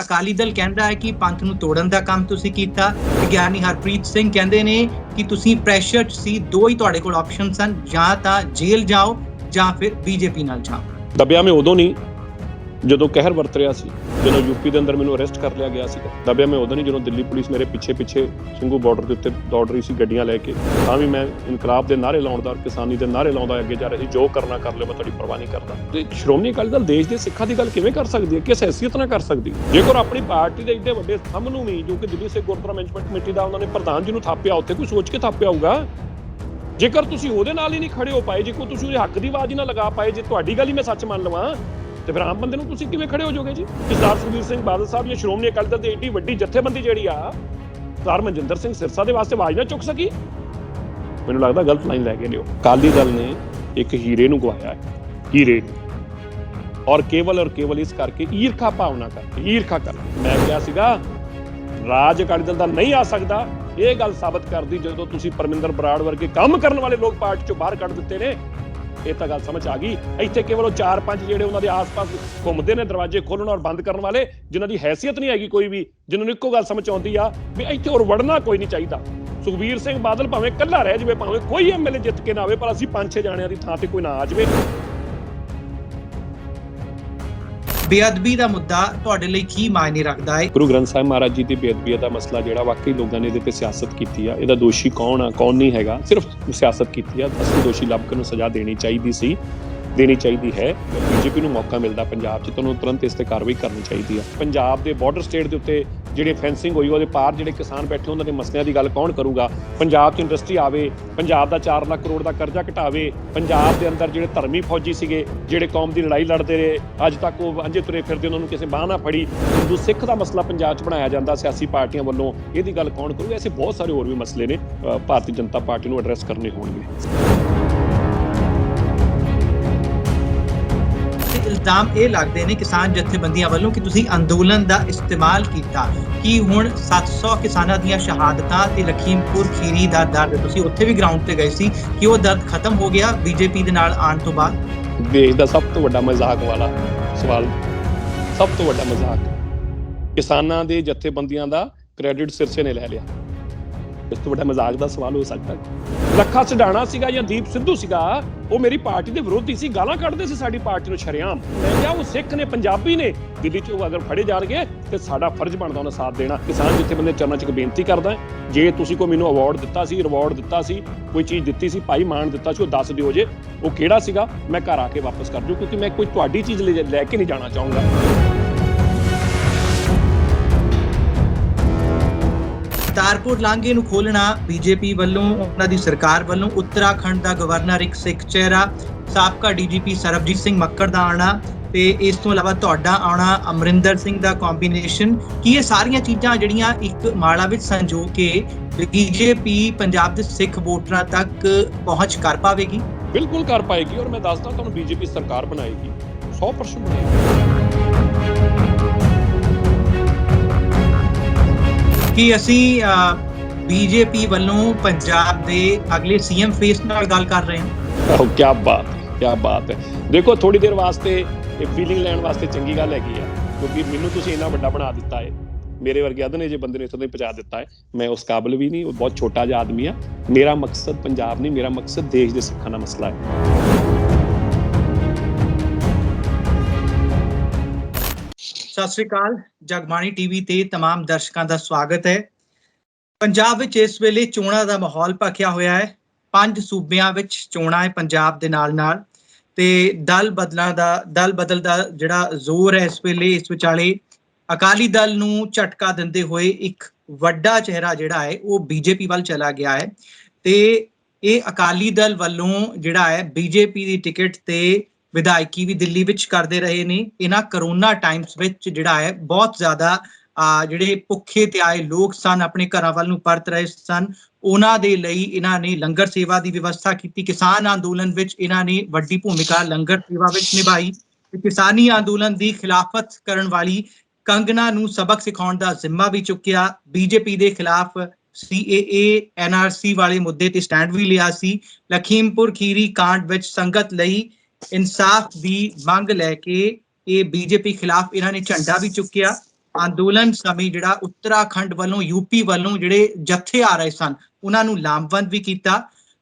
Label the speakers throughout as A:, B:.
A: ਅਕਾਲੀ ਦਲ ਕਹਿੰਦਾ ਹੈ ਕਿ ਪੰਥ ਨੂੰ ਤੋੜਨ ਦਾ ਕੰਮ ਤੁਸੀਂ ਕੀਤਾ। ਗਿਆਨੀ ਹਰਪ੍ਰੀਤ ਸਿੰਘ ਕਹਿੰਦੇ ਨੇ ਕਿ ਤੁਸੀਂ ਪ੍ਰੈਸ਼ਰ 'ਚ ਸੀ, ਦੋ ਹੀ ਤੁਹਾਡੇ ਕੋਲ ਆਪਸ਼ਨ ਸਨ, ਜਾਂ ਤਾਂ ਜੇਲ੍ਹ ਜਾਓ ਜਾਂ ਫਿਰ ਬੀਜੇਪੀ ਨਾਲ ਜਾਓ।
B: ਦਬਿਆ ਮੈਂ ਉਦੋਂ ਨਹੀਂ ਜਦੋਂ ਕਹਿਰ ਵਰਤ ਰਿਹਾ ਸੀ, ਜਦੋਂ ਯੂਪੀ ਦੇ ਅੰਦਰ ਮੈਨੂੰ ਅਰੈਸਟ ਕਰ ਲਿਆ ਗਿਆ ਸੀ। ਦਬਿਆ ਮੈਂ ਉਦੋਂ ਨਹੀਂ ਜਦੋਂ ਦਿੱਲੀ ਪੁਲਿਸ ਮੇਰੇ ਪਿੱਛੇ ਸਿੰਘੂ ਬਾਰਡਰ ਦੇ ਉੱਤੇ ਦੌੜ ਰਹੀ ਸੀ ਗੱਡੀਆਂ ਲੈ ਕੇ, ਤਾਂ ਵੀ ਮੈਂ ਇਨਕਲਾਬ ਦੇ ਨਾਅਰੇ ਲਾਉਂਦਾ ਔਰ ਕਿਸਾਨੀ ਦੇ ਨਾਅਰੇ ਲਾਉਂਦਾ ਅੱਗੇ ਜਾ ਰਿਹਾ ਸੀ। ਜੋ ਕਰਨਾ ਕਰ ਲਿਓ, ਮੈਂ ਤੁਹਾਡੀ ਪਰਵਾਹ ਨਹੀਂ ਕਰਦਾ। ਤੇ ਸ਼੍ਰੋਮਣੀ ਅਕਾਲੀ ਦਲ ਦੇਸ਼ ਦੇ ਸਿੱਖਾਂ ਦੀ ਗੱਲ ਕਿਵੇਂ ਕਰ ਸਕਦੀ ਹੈ, ਕਿਸ ਹੈਸੀਅਤ ਨਾਲ ਕਰ ਸਕਦੀ ਹੈ? ਜੇਕਰ ਆਪਣੀ ਪਾਰਟੀ ਦੇ ਏਡੇ ਵੱਡੇ ਥੰਮ ਨੂੰ ਵੀ, ਜੋ ਕਿ ਦਿੱਲੀ ਸਿੱਖ ਗੁਰਦੁਆਰਾ ਮੈਨੇਜਮੈਂਟ ਕਮੇਟੀ ਦਾ ਉਹਨਾਂ ਨੇ ਪ੍ਰਧਾਨ ਜੀ ਨੂੰ ਥਾਪਿਆ, ਉੱਥੇ ਕੋਈ ਸੋਚ ਕੇ ਥਾਪਿਆ ਹੋਊਗਾ। ਜੇਕਰ ਤੁਸੀਂ ਉਹਦੇ ਨਾਲ ਹੀ ਨਹੀਂ ਖੜੇ ਹੋ ਪਾਏ, ਜੇਕਰ ਤੁਸੀਂ ਉਹਦੇ ਹੱਕ ਦੀ ਆਵਾਜ਼ ਹੀ ਨਾ ਲਗਾ ਪਾਏ, ਜੇ ਤੁਹਾਡੀ ਗੱਲ ਹੀ ਮੈਂ ਸੱਚ ਮੰਨ ਲਵਾਂ, ਤੇ ਫਿਰ ਆਮ ਬੰਦੇ ਨੂੰ ਤੁਸੀਂ ਕਿਵੇਂ ਖੜੇ ਹੋ ਜਾਓਗੇ ਜੀ? ਸਰਦਾਰ ਸੁਖਬੀਰ ਸਿੰਘ ਬਾਦਲ ਸਾਹਿਬ ਜਾਂ ਸ਼੍ਰੋਮਣੀ ਅਕਾਲੀ ਦਲ ਦੀ ਏਡੀ ਵੱਡੀ ਜਥੇਬੰਦੀ ਜਿਹੜੀ ਆ, ਸਰਦਾਰ ਮਨਜਿੰਦਰ ਸਿੰਘ ਸਿਰਸਾ ਦੇ ਵਾਸਤੇ ਆਵਾਜ਼ ਨਾ ਚੁੱਕ ਸਕੀ? ਮੈਨੂੰ ਲੱਗਦਾ ਗਲਤ ਲਾਈਨ ਲੈ ਕੇ ਲਿਓ। ਅਕਾਲੀ ਦਲ ਨੇ ਇੱਕ ਹੀਰੇ ਨੂੰ ਗਵਾਇਆ ਹੈ, ਹੀਰੇ, ਔਰ ਕੇਵਲ ਇਸ ਕਰਕੇ ਈਰਖਾ ਭਾਵਨਾ ਕਰਕੇ, ਈਰਖਾ ਕਰਕੇ। ਮੈਂ ਕਿਹਾ ਸੀਗਾ ਰਾਜ ਅਕਾਲੀ ਦਲ ਦਾ ਨਹੀਂ ਆ ਸਕਦਾ। ਇਹ ਗੱਲ ਸਾਬਤ ਕਰਦੀ ਜਦੋਂ ਤੁਸੀਂ ਪਰਮਿੰਦਰ ਬਰਾੜ ਵਰਗੇ ਕੰਮ ਕਰਨ ਵਾਲੇ ਲੋਕ ਪਾਰਟੀ ਚੋਂ ਬਾਹਰ ਕੱਢ ਦਿੱਤੇ ਨੇ। ਇਹ ਤਾਂ ਗੱਲ ਸਮਝ ਆ ਗਈ। ਇੱਥੇ ਕੇਵਲ ਉਹ 4-5 ਜਿਹੜੇ ਉਹਨਾਂ ਦੇ ਆਸ-ਪਾਸ ਘੁੰਮਦੇ ਨੇ, ਦਰਵਾਜ਼ੇ ਖੋਲ੍ਹਣ ਔਰ ਬੰਦ ਕਰਨ ਵਾਲੇ, ਜਿਨ੍ਹਾਂ ਦੀ ਹੈਸੀਅਤ ਨਹੀਂ ਹੈਗੀ ਕੋਈ ਵੀ, ਜਿਨ੍ਹਾਂ ਨੂੰ ਇੱਕੋ ਗੱਲ ਸਮਝ ਆਉਂਦੀ ਆ ਵੀ ਇੱਥੇ ਹੋਰ ਵੜਨਾ ਕੋਈ ਨਹੀਂ ਚਾਹੀਦਾ। ਸੁਖਬੀਰ ਸਿੰਘ ਬਾਦਲ ਭਾਵੇਂ ਇਕੱਲਾ ਰਹਿ ਜਾਵੇ, ਭਾਵੇਂ ਕੋਈ ਐਮਐਲਏ ਜਿੱਤ ਕੇ ਨਾ ਆਵੇ, ਪਰ ਅਸੀਂ 5-6 ਜਾਣਿਆਂ ਦੀ ਥਾਂ ਤੇ ਕੋਈ ਨਾ ਆ ਜਾਵੇ।
A: ਬੇਅਦਬੀ ਦਾ ਮੁੱਦਾ ਤੁਹਾਡੇ ਲਈ ਕੀ ਮਾਇਨੇ ਰੱਖਦਾ ਹੈ?
B: ਗੁਰੂ ਗ੍ਰੰਥ ਸਾਹਿਬ ਮਹਾਰਾਜ ਜੀ ਦੀ ਬੇਅਦਬੀ ਦਾ ਮਸਲਾ ਜਿਹੜਾ ਵਾਕਈ ਲੋਕਾਂ ਨੇ ਇਹਦੇ ਤੇ ਸਿਆਸਤ ਕੀਤੀ ਆ। ਇਹਦਾ ਦੋਸ਼ੀ ਕੌਣ ਆ, ਕੌਣ ਨਹੀਂ ਹੈਗਾ, ਸਿਰਫ ਸਿਆਸਤ ਕੀਤੀ ਆ। ਅਸਲੀ ਦੋਸ਼ੀ ਲੱਭ ਕੇ ਨੂੰ ਸਜ਼ਾ ਦੇਣੀ ਚਾਹੀਦੀ ਸੀ, ਦੇਣੀ ਚਾਹੀਦੀ ਹੈ। ਬੀਜੇਪੀ ਨੂੰ ਮੌਕਾ ਮਿਲਦਾ ਪੰਜਾਬ 'ਚ, ਤੁਹਾਨੂੰ ਤੁਰੰਤ ਇਸ ਤੇ ਕਾਰਵਾਈ ਕਰਨੀ ਚਾਹੀਦੀ ਆ। ਪੰਜਾਬ ਦੇ ਬਾਰਡਰ ਸਟੇਟ ਦੇ ਉੱਤੇ ਜਿਹੜੇ ਫੈਂਸਿੰਗ ਹੋਈ, ਉਹਦੇ ਪਾਰ ਜਿਹੜੇ ਕਿਸਾਨ ਬੈਠੇ, ਉਹਨਾਂ ਦੇ ਮਸਲਿਆਂ ਦੀ ਗੱਲ ਕੌਣ ਕਰੂਗਾ? ਪੰਜਾਬ 'ਚ ਇੰਡਸਟਰੀ ਆਵੇ, ਪੰਜਾਬ ਦਾ 4 ਲੱਖ ਕਰੋੜ ਦਾ ਕਰਜ਼ਾ ਘਟਾਵੇ। ਪੰਜਾਬ ਦੇ ਅੰਦਰ ਜਿਹੜੇ ਧਰਮੀ ਫੌਜੀ ਸੀਗੇ, ਜਿਹੜੇ ਕੌਮ ਦੀ ਲੜਾਈ ਲੜਦੇ ਰਹੇ, ਅੱਜ ਤੱਕ ਉਹ ਵਾਂਝੇ ਤੁਰੇ ਫਿਰਦੇ, ਉਹਨਾਂ ਨੂੰ ਕਿਸੇ ਬਾਂਹ ਨਾ ਫੜੀ। ਹਿੰਦੂ ਸਿੱਖ ਦਾ ਮਸਲਾ ਪੰਜਾਬ 'ਚ ਬਣਾਇਆ ਜਾਂਦਾ ਸਿਆਸੀ ਪਾਰਟੀਆਂ ਵੱਲੋਂ, ਇਹਦੀ ਗੱਲ ਕੌਣ ਕਰੂਗਾ? ਐਸੇ ਬਹੁਤ ਸਾਰੇ ਹੋਰ ਵੀ ਮਸਲੇ ਨੇ ਭਾਰਤੀ ਜਨਤਾ ਪਾਰਟੀ ਨੂੰ ਐਡਰੈਸ ਕਰਨੇ ਹੋਣਗੇ।
A: ਇਲਜ਼ਾਮ ਇਹ ਲੱਗਦੇ ਨੇ ਕਿਸਾਨ ਜਥੇਬੰਦੀਆਂ ਵੱਲੋਂ ਕਿ ਤੁਸੀਂ ਅੰਦੋਲਨ ਦਾ ਇਸਤੇਮਾਲ ਕੀਤਾ, ਕਿ ਹੁਣ 700 ਕਿਸਾਨਾਂ ਦੀਆਂ ਸ਼ਹਾਦਤਾਂ ਤੇ ਲਖੀਮਪੁਰ ਖੀਰੀ ਦਾ ਦਰਦ, ਤੁਸੀਂ ਉੱਥੇ ਵੀ ਗਰਾਊਂਡ ਤੇ ਗਏ ਸੀ, ਕਿ ਉਹ ਦਰਦ ਖਤਮ ਹੋ ਗਿਆ ਬੀਜੇਪੀ ਦੇ ਨਾਲ ਆਉਣ ਤੋਂ ਬਾਅਦ?
B: ਦੇਸ਼ ਦਾ ਸਭ ਤੋਂ ਵੱਡਾ ਮਜ਼ਾਕ ਵਾਲਾ ਸਵਾਲ, ਸਭ ਤੋਂ ਵੱਡਾ ਮਜ਼ਾਕ, ਕਿਸਾਨਾਂ ਦੇ ਜਥੇਬੰਦੀਆਂ ਦਾ ਕ੍ਰੈਡਿਟ ਸਿਰਸੇ ਨੇ ਲੈ ਲਿਆ। ਇਸ ਤੋਂ ਵੱਡਾ ਮਜ਼ਾਕ ਦਾ ਸਵਾਲ ਹੋ ਸਕਦਾ? ਲੱਖਾ ਸਡਾਣਾ ਸੀਗਾ ਜਾਂ ਦੀਪ ਸਿੱਧੂ ਸੀਗਾ, ਉਹ ਮੇਰੀ ਪਾਰਟੀ ਦੇ ਵਿਰੋਧੀ ਸੀ, ਗਾਲਾਂ ਕੱਢਦੇ ਸੀ ਸਾਡੀ ਪਾਰਟੀ ਨੂੰ ਸ਼ਰੇਆਮ। ਮੈਂ ਕਿਹਾ ਉਹ ਸਿੱਖ ਨੇ, ਪੰਜਾਬੀ ਨੇ, ਦਿੱਲੀ 'ਚ ਅਗਰ ਫੜੇ ਜਾਣਗੇ ਤੇ ਸਾਡਾ ਫਰਜ਼ ਬਣਦਾ ਉਹਨਾਂ ਸਾਥ ਦੇਣਾ। ਕਿਸਾਨ ਜਥੇਬੰਦੀਆਂ ਚਰਨਾਂ 'ਚ ਇੱਕ ਬੇਨਤੀ ਕਰਦਾ, ਜੇ ਤੁਸੀਂ ਕੋਈ ਮੈਨੂੰ ਅਵਾਰਡ ਦਿੱਤਾ ਸੀ, ਰਿਵਾਰਡ ਦਿੱਤਾ ਸੀ, ਕੋਈ ਚੀਜ਼ ਦਿੱਤੀ ਸੀ, ਭਾਈ ਮਾਣ ਦਿੱਤਾ ਸੀ, ਉਹ ਦੱਸ ਦਿਓ ਜੇ ਉਹ ਕਿਹੜਾ ਸੀਗਾ, ਮੈਂ ਘਰ ਆ ਕੇ ਵਾਪਸ ਕਰ ਜੂ, ਕਿਉਂਕਿ ਮੈਂ ਕੋਈ ਤੁਹਾਡੀ ਚੀਜ਼ ਲੈ ਕੇ ਨਹੀਂ ਜਾਣਾ ਚਾਹੂੰਗਾ।
A: ਕਰਤਾਰਪੁਰ ਲਾਂਘੇ ਨੂੰ ਖੋਲ੍ਹਣਾ ਬੀਜੇਪੀ ਵੱਲੋਂ, ਉਹਨਾਂ ਦੀ ਸਰਕਾਰ ਵੱਲੋਂ। ਉੱਤਰਾਖੰਡ ਦਾ ਗਵਰਨਰ ਇੱਕ ਸਿੱਖ ਚਿਹਰਾ, ਸਾਬਕਾ ਡੀਜੀਪੀ ਸਰਬਜੀਤ ਸਿੰਘ ਮੱਕੜ ਦਾ ਆਉਣਾ, ਤੇ ਇਸ ਤੋਂ ਇਲਾਵਾ ਤੁਹਾਡਾ ਆਉਣਾ, ਅਮਰਿੰਦਰ ਸਿੰਘ ਦਾ ਕੰਬੀਨੇਸ਼ਨ, ਕੀ ਇਹ ਸਾਰੀਆਂ ਚੀਜ਼ਾਂ ਜਿਹੜੀਆਂ ਇੱਕ ਮਾਲਾ ਵਿੱਚ ਸੰਜੋ ਕੇ ਬੀਜੇਪੀ ਪੰਜਾਬ ਦੇ ਸਿੱਖ ਵੋਟਰਾਂ ਤੱਕ ਪਹੁੰਚ ਕਰ ਪਾਵੇਗੀ?
B: ਬਿਲਕੁਲ ਕਰ ਪਾਏਗੀ, ਔਰ ਮੈਂ ਦੱਸਦਾ ਤੁਹਾਨੂੰ ਬੀਜੇਪੀ ਸਰਕਾਰ ਬਣਾਏਗੀ, 100% ਬਣਾਏਗੀ।
A: ਕਿ ਅਸੀਂ ਬੀਜੇਪੀ ਵੱਲੋਂ ਪੰਜਾਬ ਦੇ ਅਗਲੇ ਸੀਐਮ ਫੇਸ ਨਾਲ ਗੱਲ ਕਰ ਰਹੇ ਹਾਂ?
B: ਉਹ ਕੀ ਬਾਤ, ਕੀ ਬਾਤ ਹੈ। ਦੇਖੋ, ਥੋੜੀ ਦੇਰ ਵਾਸਤੇ ਇਹ ਫੀਲਿੰਗ ਲੈਣ ਵਾਸਤੇ ਚੰਗੀ ਗੱਲ ਹੈਗੀ ਆ, ਕਿਉਂਕਿ ਮੈਨੂੰ ਤੁਸੀਂ ਇੰਨਾ ਵੱਡਾ ਬਣਾ ਦਿੱਤਾ ਹੈ, ਮੇਰੇ ਵਰਗੇ ਅਧਨੇ ਜੇ ਬੰਦੇ ਨੇ ਇੱਥੋਂ ਤੱਕ ਪਹੁੰਚਾ ਦਿੱਤਾ ਹੈ। ਮੈਂ ਉਸ ਕਾਬਿਲ ਵੀ ਨਹੀਂ, ਉਹ ਬਹੁਤ ਛੋਟਾ ਜਿਹਾ ਆਦਮੀ ਆ। ਮੇਰਾ ਮਕਸਦ ਪੰਜਾਬ ਨਹੀਂ, ਮੇਰਾ ਮਕਸਦ ਦੇਸ਼ ਦੇ ਸਿੱਖਾਂ ਦਾ ਮਸਲਾ ਹੈ।
A: ਸਤਿ ਸ੍ਰੀ ਅਕਾਲ, ਜਗਬਾਣੀ ਟੀਵੀ ਤੇ ਤਮਾਮ ਦਰਸ਼ਕਾਂ ਦਾ ਸਵਾਗਤ ਹੈ। ਪੰਜਾਬ ਵਿੱਚ ਇਸ ਵੇਲੇ ਚੋਣਾਂ ਦਾ ਮਾਹੌਲ ਭਖਿਆ ਹੋਇਆ ਹੈ। 5 ਸੂਬਿਆਂ ਵਿੱਚ ਚੋਣਾਂ ਹੈ ਪੰਜਾਬ ਦੇ ਨਾਲ ਤੇ ਦਲ ਬਦਲ ਦਾ ਜਿਹੜਾ ਜ਼ੋਰ ਹੈ ਇਸ ਵੇਲੇ, ਇਸ ਵਿਚਾਲੇ ਅਕਾਲੀ ਦਲ ਨੂੰ ਝਟਕਾ ਦਿੰਦੇ ਹੋਏ ਇੱਕ ਵੱਡਾ ਚਿਹਰਾ ਜਿਹੜਾ ਹੈ ਉਹ ਬੀਜੇਪੀ ਵੱਲ ਚਲਾ ਗਿਆ ਹੈ, ਤੇ ਇਹ ਅਕਾਲੀ ਦਲ ਵੱਲੋਂ ਜਿਹੜਾ ਹੈ ਬੀਜੇਪੀ ਦੀ ਟਿਕਟ ਤੇ ਵਿਧਾਇਕੀ ਵੀ ਦਿੱਲੀ ਵਿੱਚ ਕਰਦੇ ਰਹੇ ਨੇ। ਇਹਨਾਂ ਕਰੋਨਾ ਟਾਈਮਸ ਵਿੱਚ ਜਿਹੜਾ ਹੈ ਬਹੁਤ ਜ਼ਿਆਦਾ ਜਿਹੜੇ ਭੁੱਖੇ ਤੇ ਆਏ ਲੋਕ ਸਨ, ਆਪਣੇ ਘਰਾਂ ਵੱਲ ਨੂੰ ਪਰਤ ਰਹੇ ਸਨ, ਉਹਨਾਂ ਦੇ ਲਈ ਇਹਨਾਂ ਨੇ ਲੰਗਰ ਸੇਵਾ ਦੀ ਵਿਵਸਥਾ ਕੀਤੀ। ਕਿਸਾਨ ਅੰਦੋਲਨ ਵਿੱਚ ਇਹਨਾਂ ਨੇ ਵੱਡੀ ਭੂਮਿਕਾ ਲੰਗਰ ਸੇਵਾ ਵਿੱਚ ਨਿਭਾਈ। ਕਿਸਾਨੀ ਅੰਦੋਲਨ ਦੀ ਖਿਲਾਫਤ ਕਰਨ ਵਾਲੀ ਕੰਗਨਾ ਨੂੰ ਸਬਕ ਸਿਖਾਉਣ ਦਾ ਜ਼ਿੰਮਾ ਵੀ ਚੁੱਕਿਆ। ਬੀਜੇਪੀ ਦੇ ਖਿਲਾਫ CAA NRC ਵਾਲੇ ਮੁੱਦੇ ਤੇ ਸਟੈਂਡ ਵੀ ਲਿਆ ਸੀ। ਲਖੀਮਪੁਰ ਖੀਰੀ ਕਾਂਡ ਵਿੱਚ ਸੰਗਤ ਲਈ ਇਨਸਾਫ ਦੀ ਮੰਗ ਲੈ ਕੇ ਇਹ ਬੀਜੇਪੀ ਖਿਲਾਫ ਇਹਨਾਂ ਨੇ ਝੰਡਾ ਵੀ ਚੁੱਕਿਆ। ਅੰਦੋਲਨ ਸਮੇਂ ਜਿਹੜਾ ਉੱਤਰਾਖੰਡ ਵੱਲੋਂ ਯੂਪੀ ਵੱਲੋਂ ਜਿਹੜੇ ਜੱਥੇ ਆ ਰਹੇ ਸਨ ਉਹਨਾਂ ਨੂੰ ਲਾਮਬੰਦ ਵੀ ਕੀਤਾ,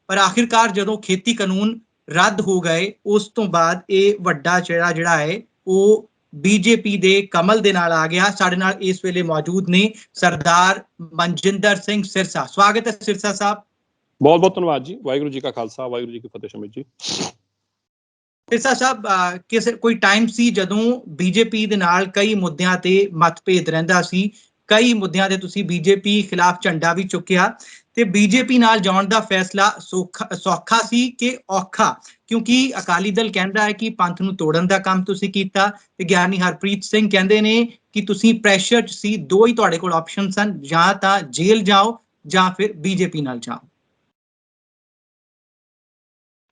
A: ਪਰ ਆਖਿਰਕਾਰ ਜਦੋਂ ਖੇਤੀ ਕਾਨੂੰਨ ਰੱਦ ਹੋ ਗਏ ਉਸ ਤੋਂ ਬਾਅਦ ਇਹ ਵੱਡਾ ਚਿਹਰਾ ਜਿਹੜਾ ਹੈ ਉਹ ਬੀਜੇਪੀ ਦੇ ਕਮਲ ਦੇ ਨਾਲ ਆ ਗਿਆ। ਸਾਡੇ ਨਾਲ ਇਸ ਵੇਲੇ ਮੌਜੂਦ ਨੇ ਸਰਦਾਰ ਮਨਜਿੰਦਰ ਸਿੰਘ ਸਿਰਸਾ। ਸਵਾਗਤ ਹੈ ਸਿਰਸਾ ਸਾਹਿਬ।
B: ਬਹੁਤ ਬਹੁਤ ਧੰਨਵਾਦ ਜੀ। ਵਾਹਿਗੁਰੂ ਜੀ ਕਾ ਖਾਲਸਾ, ਵਾਹਿਗੁਰੂ ਜੀ ਕੀ ਫਤਿਹ। ਸ਼ਮਿਤ ਜੀ,
A: ਸਿਰਸਾ ਸਾਹਿਬ, ਕਿਸੇ ਕੋਈ ਟਾਈਮ ਸੀ ਜਦੋਂ ਬੀਜੇਪੀ ਦੇ ਨਾਲ ਕਈ ਮੁੱਦਿਆਂ ਤੇ ਮਤਭੇਦ ਰਹਿੰਦਾ ਸੀ, ਕਈ ਮੁੱਦਿਆਂ ਤੇ ਤੁਸੀਂ ਬੀਜੇਪੀ ਖਿਲਾਫ ਝੰਡਾ ਵੀ ਚੁੱਕਿਆ, ਤੇ ਬੀਜੇਪੀ ਨਾਲ ਜਾਣ ਦਾ ਫੈਸਲਾ ਸੌਖਾ ਸੀ ਕਿ ਔਖਾ? ਕਿਉਂਕਿ ਅਕਾਲੀ ਦਲ ਕਹਿੰਦਾ ਹੈ ਕਿ ਪੰਥ ਨੂੰ ਤੋੜਨ ਦਾ ਕੰਮ ਤੁਸੀਂ ਕੀਤਾ, ਤੇ ਗਿਆਨੀ ਹਰਪ੍ਰੀਤ ਸਿੰਘ ਕਹਿੰਦੇ ਨੇ ਕਿ ਤੁਸੀਂ ਪ੍ਰੈਸ਼ਰ 'ਚ ਸੀ। ਦੋ ਹੀ ਤੁਹਾਡੇ ਕੋਲ ਆਪਸ਼ਨ ਸਨ, ਜਾਂ ਤਾਂ ਜੇਲ੍ਹ ਜਾਓ ਜਾਂ ਫਿਰ ਬੀਜੇਪੀ ਨਾਲ ਜਾਓ।